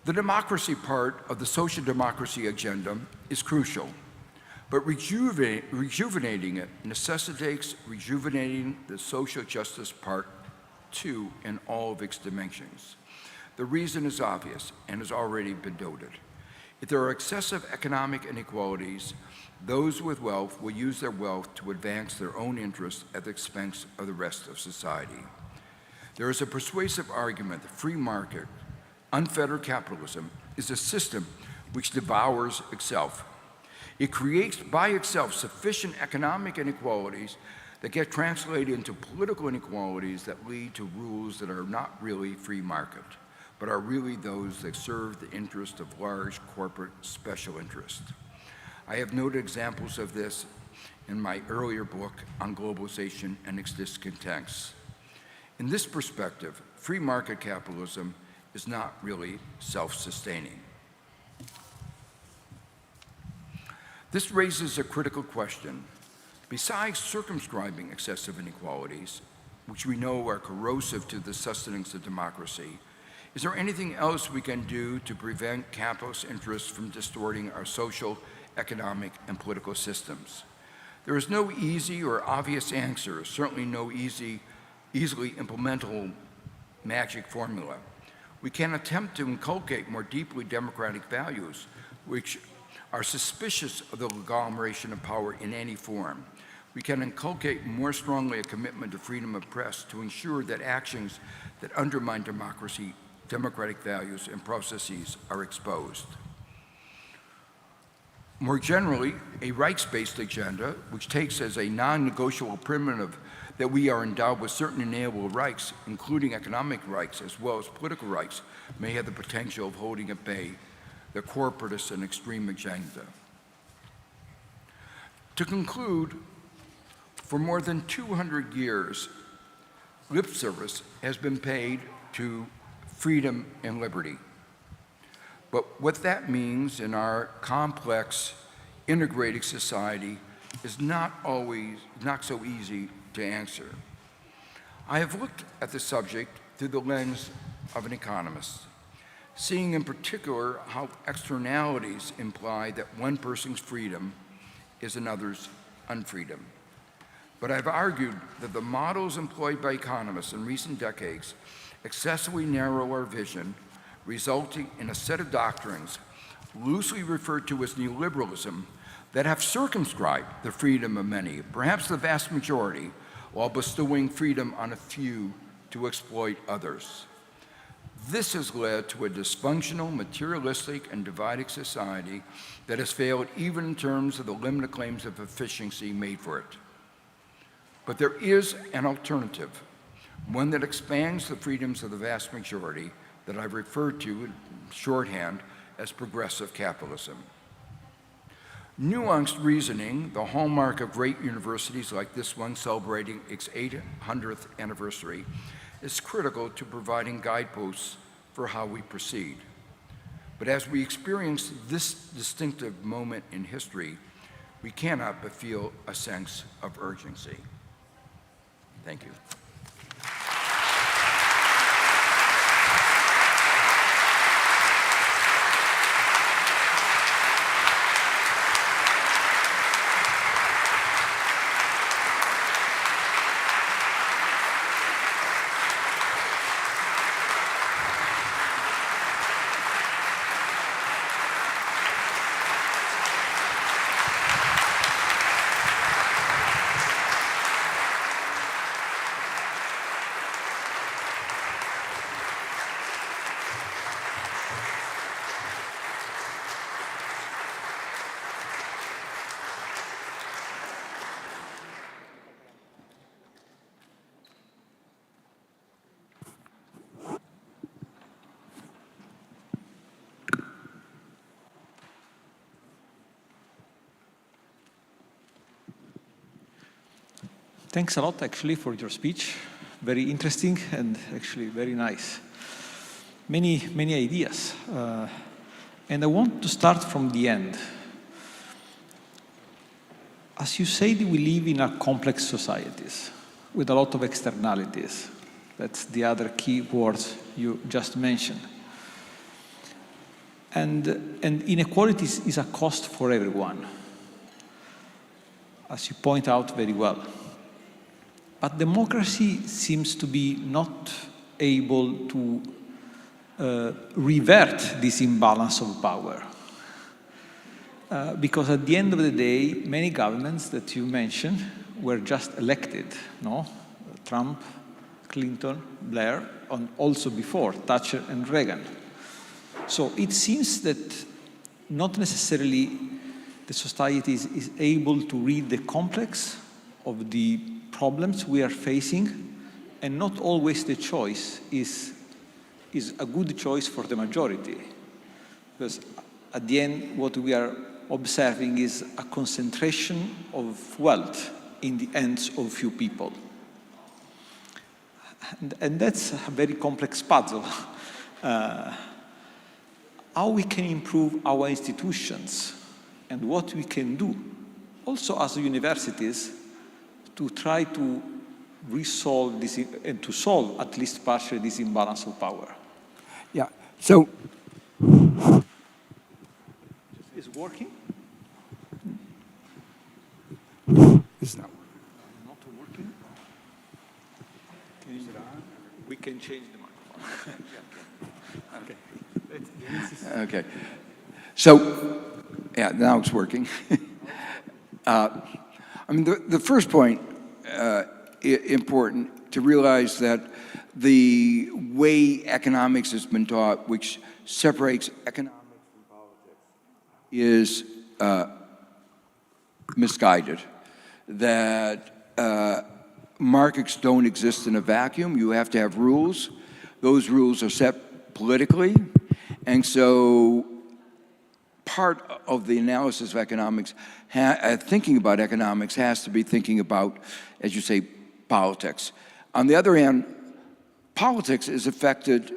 The democracy part of the social democracy agenda is crucial, but rejuvenating it necessitates rejuvenating the social justice part too in all of its dimensions. The reason is obvious and has already been noted. If there are excessive economic inequalities, those with wealth will use their wealth to advance their own interests at the expense of the rest of society. There is a persuasive argument that free market, unfettered capitalism is a system which devours itself. It creates by itself sufficient economic inequalities that get translated into political inequalities that lead to rules that are not really free market, but are really those that serve the interest of large corporate special interests. I have noted examples of this in my earlier book on globalization and its discontents. In this perspective, free market capitalism is not really self-sustaining. This raises a critical question. Besides circumscribing excessive inequalities, which we know are corrosive to the sustenance of democracy, is there anything else we can do to prevent capitalist interests from distorting our social, economic, and political systems? There is no easy or obvious answer, certainly no easily implementable magic formula. We can attempt to inculcate more deeply democratic values, which are suspicious of the agglomeration of power in any form. We can inculcate more strongly a commitment to freedom of press to ensure that actions that undermine democracy, democratic values, and processes are exposed. More generally, a rights-based agenda, which takes as a non-negotiable primitive that we are endowed with certain inalienable rights, including economic rights as well as political rights, may have the potential of holding at bay the corporatist and extreme agenda. To conclude, for more than 200 years, lip service has been paid to freedom and liberty. But what that means in our complex, integrated society is not so easy to answer. I have looked at the subject through the lens of an economist, seeing in particular how externalities imply that one person's freedom is another's unfreedom. But I've argued that the models employed by economists in recent decades excessively narrow our vision, resulting in a set of doctrines loosely referred to as neoliberalism that have circumscribed the freedom of many, perhaps the vast majority, while bestowing freedom on a few to exploit others. This has led to a dysfunctional, materialistic, and divided society that has failed even in terms of the limited claims of efficiency made for it. But there is an alternative, one that expands the freedoms of the vast majority that I've referred to in shorthand as progressive capitalism. Nuanced reasoning, the hallmark of great universities like this one celebrating its 800th anniversary, is critical to providing guideposts for how we proceed. But as we experience this distinctive moment in history, we cannot but feel a sense of urgency. Thank you. Thanks a lot, actually, for your speech. Very interesting and actually very nice. Many ideas. And I want to start from the end. As you said, we live in a complex societies with a lot of externalities. That's the other key words you just mentioned. And inequalities is a cost for everyone, as you point out very well. But democracy seems to be not able to revert this imbalance of power. Because at the end of the day, many governments that you mentioned were just elected, no? Trump, Clinton, Blair, and also before, Thatcher and Reagan. So it seems that not necessarily the society is able to read the complex of the problems we are facing, and not always the choice is a good choice for the majority. Because at the end, what we are observing is a concentration of wealth in the hands of few people. And that's a very complex puzzle. How we can improve our institutions and what we can do, also as universities, to try to resolve this and to solve at least partially this imbalance of power. Yeah, so. Is it working? It's not. Not working? We can change the microphone. Okay. Okay. So, yeah, now it's working. I mean, the first point, important to realize that the way economics has been taught, which separates economics from politics, is misguided, that markets don't exist in a vacuum. You have to have rules. Those rules are set politically. And so part of the analysis of economics, thinking about economics, has to be thinking about, as you say, politics. On the other hand, politics is affected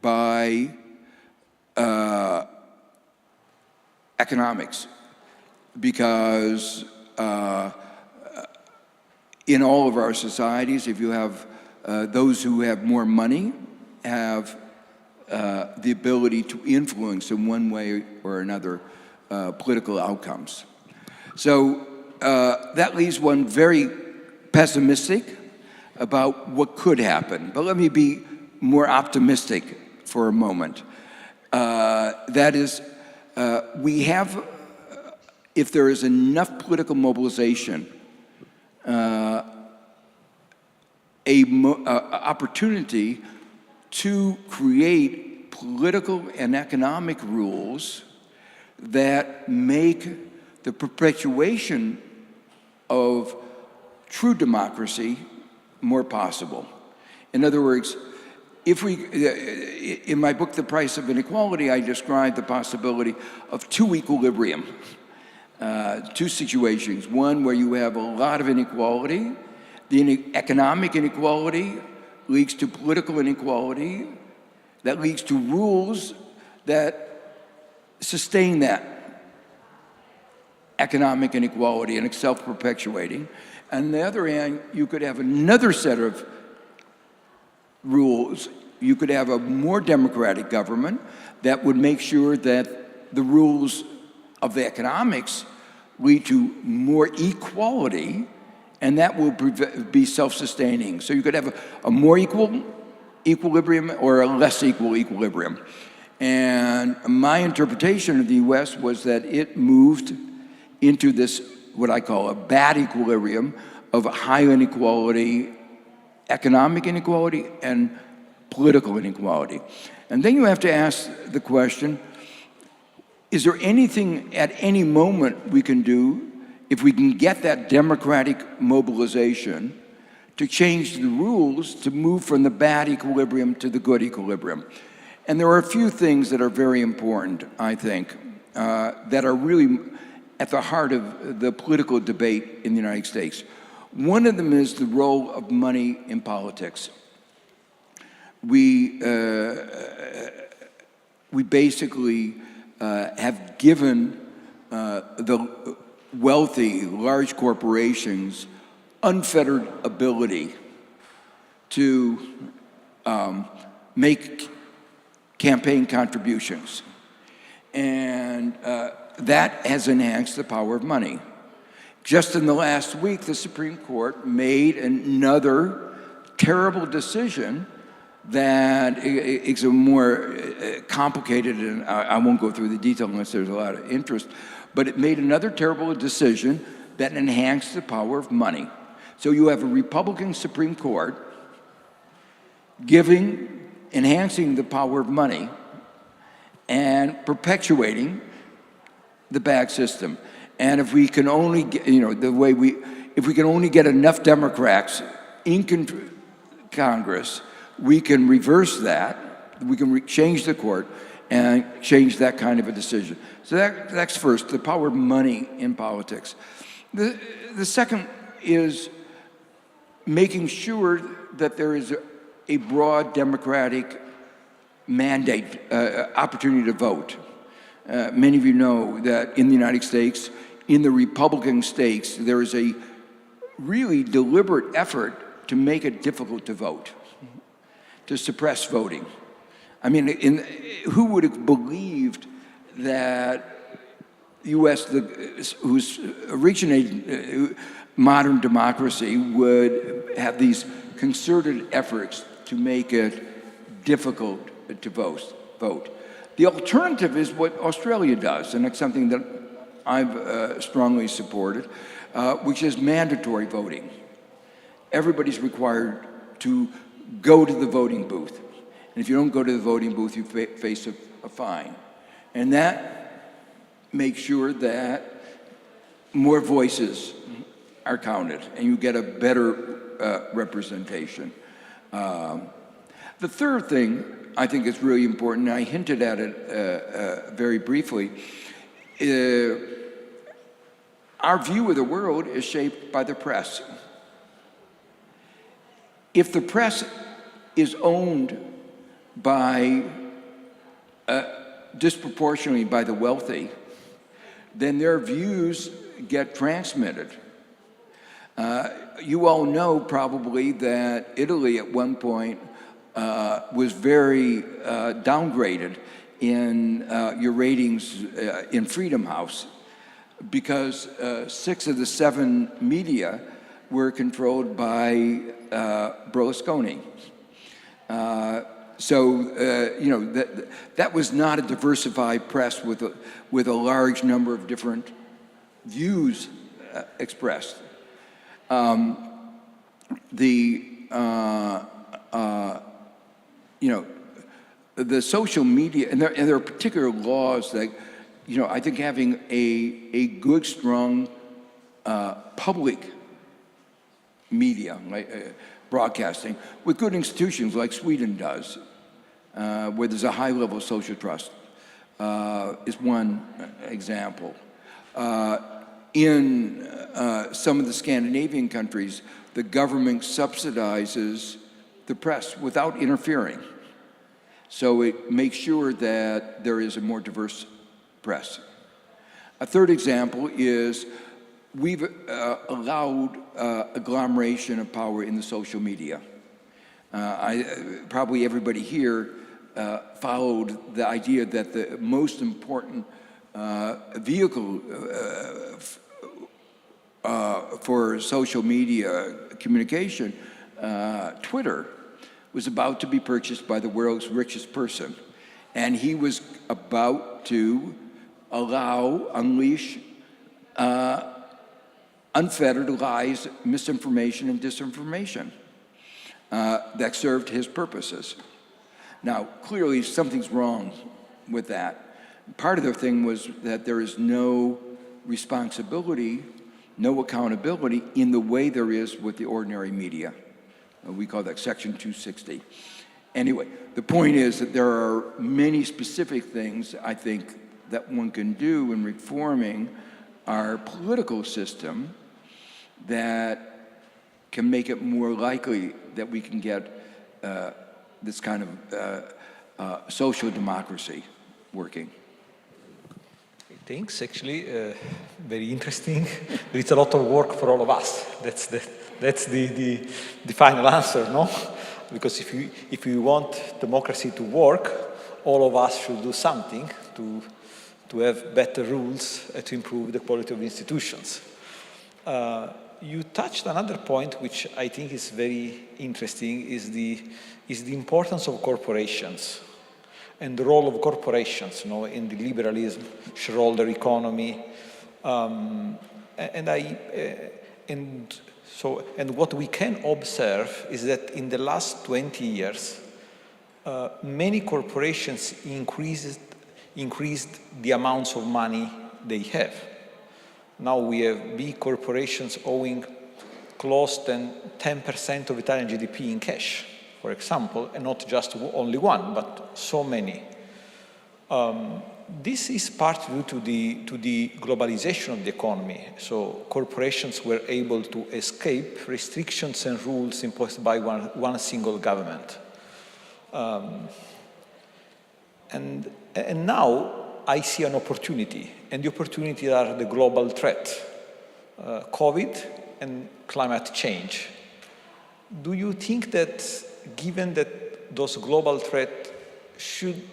by economics, because in all of our societies, if you have those who have more money have the ability to influence in one way or another political outcomes. So that leaves one very pessimistic about what could happen. But let me be more optimistic for a moment. That is, we have, if there is enough political mobilization, opportunity to create political and economic rules that make the perpetuation of true democracy more possible. In other words, if we, in my book, The Price of Inequality, I describe the possibility of two equilibrium, two situations. One where you have a lot of inequality. The economic inequality leads to political inequality, that leads to rules that sustain that economic inequality and it's self-perpetuating. On the other hand, you could have another set of rules. You could have a more democratic government that would make sure that the rules of the economics lead to more equality, and that will be self-sustaining. So you could have a more equal equilibrium or a less equal equilibrium. And my interpretation of the US was that it moved into this, what I call a bad equilibrium of high inequality, economic inequality, and political inequality. And then you have to ask the question, is there anything at any moment we can do, if we can get that democratic mobilization, to change the rules to move from the bad equilibrium to the good equilibrium? And there are a few things that are very important, I think, that are really at the heart of the political debate in the United States. One of them is the role of money in politics. We basically have given the wealthy, large corporations unfettered ability to make campaign contributions. And that has enhanced the power of money. Just in the last week, the Supreme Court made another terrible decision that is a more complicated, and I won't go through the detail unless there's a lot of interest, but it made another terrible decision that enhanced the power of money. So you have a Republican Supreme Court enhancing the power of money and perpetuating the bad system. And if we can only get, if we can only get enough Democrats in Congress, we can reverse that. We can change the court and change that kind of a decision. So that's first, the power of money in politics. The second is making sure that there is a broad democratic mandate, opportunity to vote. Many of you know that in the United States, in the Republican states, there is a really deliberate effort to make it difficult to vote, to suppress voting. I mean, who would have believed that U.S., who's originated modern democracy, would have these concerted efforts to make it difficult to vote. The alternative is what Australia does, and it's something that I've strongly supported, which is mandatory voting. Everybody's required to go to the voting booth. And if you don't go to the voting booth, you face a fine. And that make sure that more voices are counted and you get a better representation. The third thing I think is really important, and I hinted at it very briefly, our view of the world is shaped by the press. If the press is owned by, disproportionately by the wealthy, then their views get transmitted. You all know probably that Italy at one point was very downgraded in your ratings in Freedom House because 6 of the 7 media were controlled by Berlusconi. That was not a diversified press with a large number of different views expressed. The social media, and there are particular laws that, I think having a good, strong public media, like broadcasting, with good institutions like Sweden does, where there's a high level of social trust, is one example. In some of the Scandinavian countries, the government subsidizes the press without interfering. So it makes sure that there is a more diverse press. A third example is we've allowed agglomeration of power in the social media. Probably everybody here followed the idea that the most important vehicle for social media communication, Twitter, was about to be purchased by the world's richest person. And he was about to unleash unfettered lies, misinformation, and disinformation that served his purposes. Now, clearly something's wrong with that. Part of the thing was that there is no responsibility, no accountability in the way there is with the ordinary media. We call that Section 260. Anyway, the point is that there are many specific things, I think, that one can do in reforming our political system that can make it more likely that we can get this kind of social democracy working. Thanks, actually, very interesting. It's a lot of work for all of us. That's the final answer, no? Because if we want democracy to work, all of us should do something to have better rules to improve the quality of institutions. You touched another point which I think is very interesting, is the importance of corporations and the role of corporations, in the liberalism, shareholder economy, and what we can observe is that in the last 20 years, many corporations increased the amounts of money they have. Now we have big corporations owing close to 10% of Italian GDP in cash, for example, and not just only one, but so many. This is partly due to the globalization of the economy. So corporations were able to escape restrictions and rules imposed by one single government. And now I see an opportunity, and the opportunity are the global threat, COVID and climate change. Do you think that, given that those global threats, should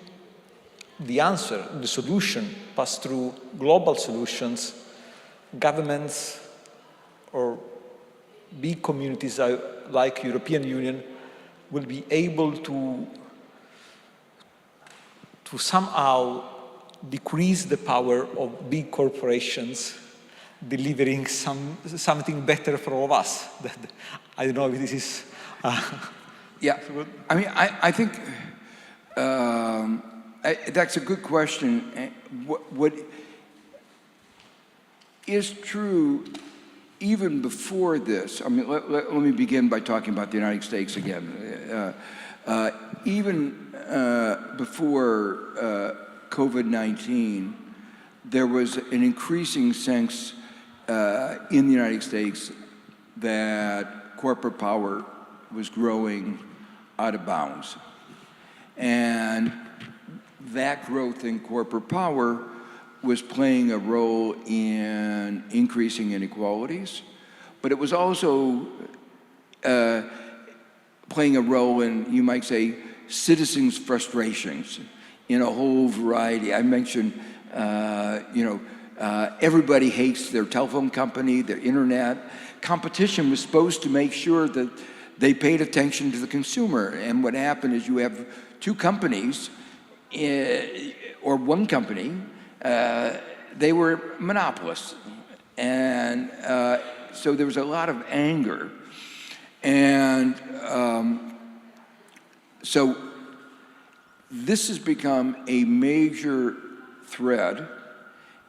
the answer, the solution, pass through global solutions, governments or big communities like European Union will be able to somehow decrease the power of big corporations, delivering something better for all of us? I don't know if this is... Yeah, I mean, I think that's a good question. is true even before this. I mean, let me begin by talking about the United States again. Even before COVID-19, there was an increasing sense in the United States that corporate power was growing out of bounds. And that growth in corporate power was playing a role in increasing inequalities, but it was also playing a role in, you might say, citizens' frustrations in a whole variety. I mentioned, everybody hates their telephone company, their internet. Competition was supposed to make sure that they paid attention to the consumer. And what happened is you have two companies, or one company, they were monopolists. And so there was a lot of anger. And so this has become a major thread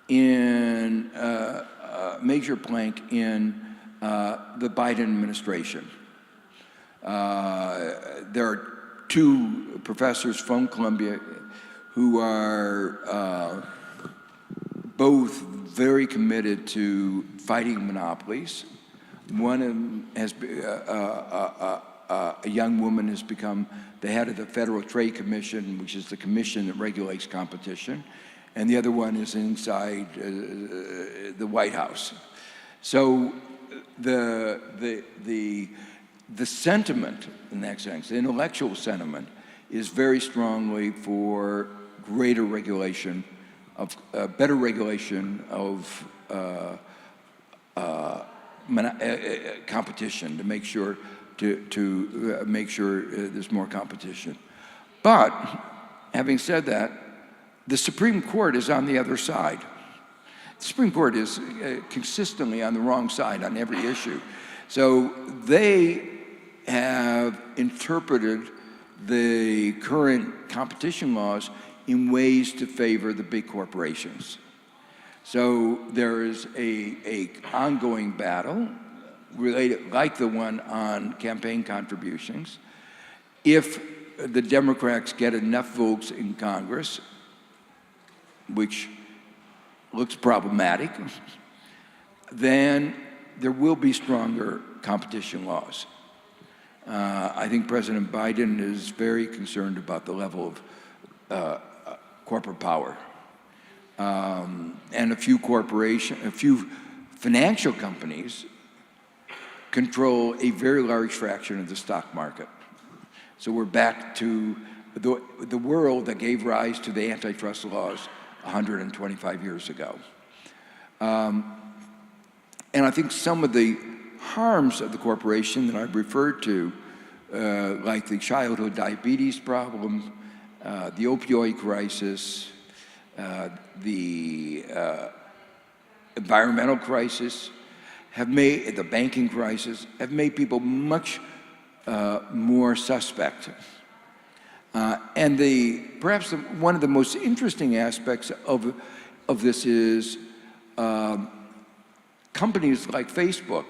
in, major plank in the Biden administration. There are two professors from Columbia who are both very committed to fighting monopolies. One of them has, a young woman has become the head of the Federal Trade Commission, which is the commission that regulates competition, and the other one is inside the White House. So the sentiment in that sense, the intellectual sentiment, is very strongly for greater regulation, of better regulation of competition to make sure make sure there's more competition. But having said that, the Supreme Court is on the other side. The Supreme Court is consistently on the wrong side on every issue. So they have interpreted the current competition laws in ways to favor the big corporations. So there is a ongoing battle related, like the one on campaign contributions. If the Democrats get enough votes in Congress, which looks problematic, then there will be stronger competition laws. I think President Biden is very concerned about the level of corporate power. And a few financial companies control a very large fraction of the stock market. So we're back to the world that gave rise to the antitrust laws 125 years ago. And I think some of the harms of the corporation that I've referred to, like the childhood diabetes problem, the opioid crisis, the environmental crisis, the banking crisis, have made people much more suspect. And perhaps one of the most interesting aspects of this is companies like Facebook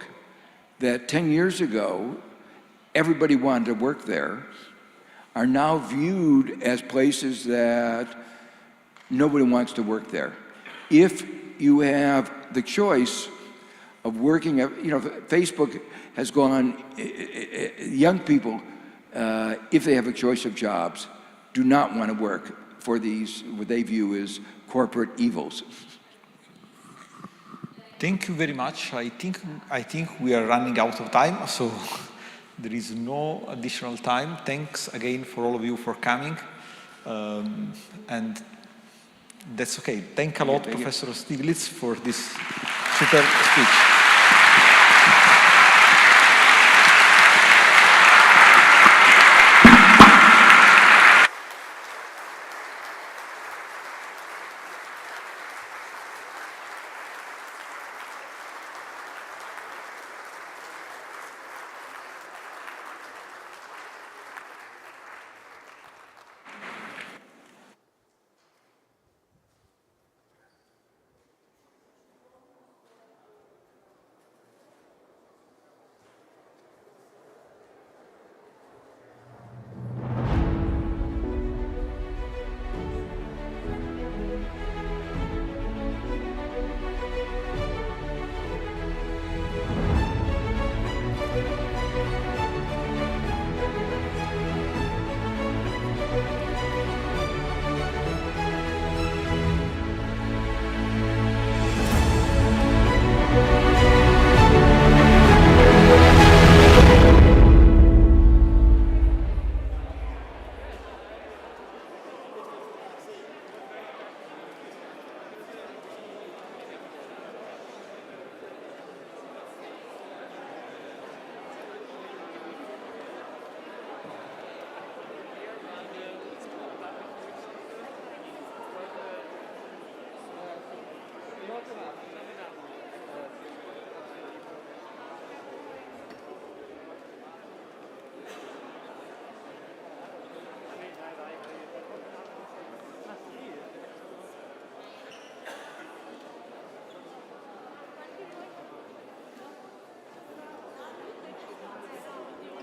that 10 years ago everybody wanted to work there are now viewed as places that nobody wants to work there. If you have the choice of working, Facebook has gone, young people, if they have a choice of jobs, do not want to work for these, what they view as corporate evils. Thank you very much. I think we are running out of time, so there is no additional time. Thanks again for all of you for coming. And that's okay. Thank a lot, Professor Stiglitz, for this super speech.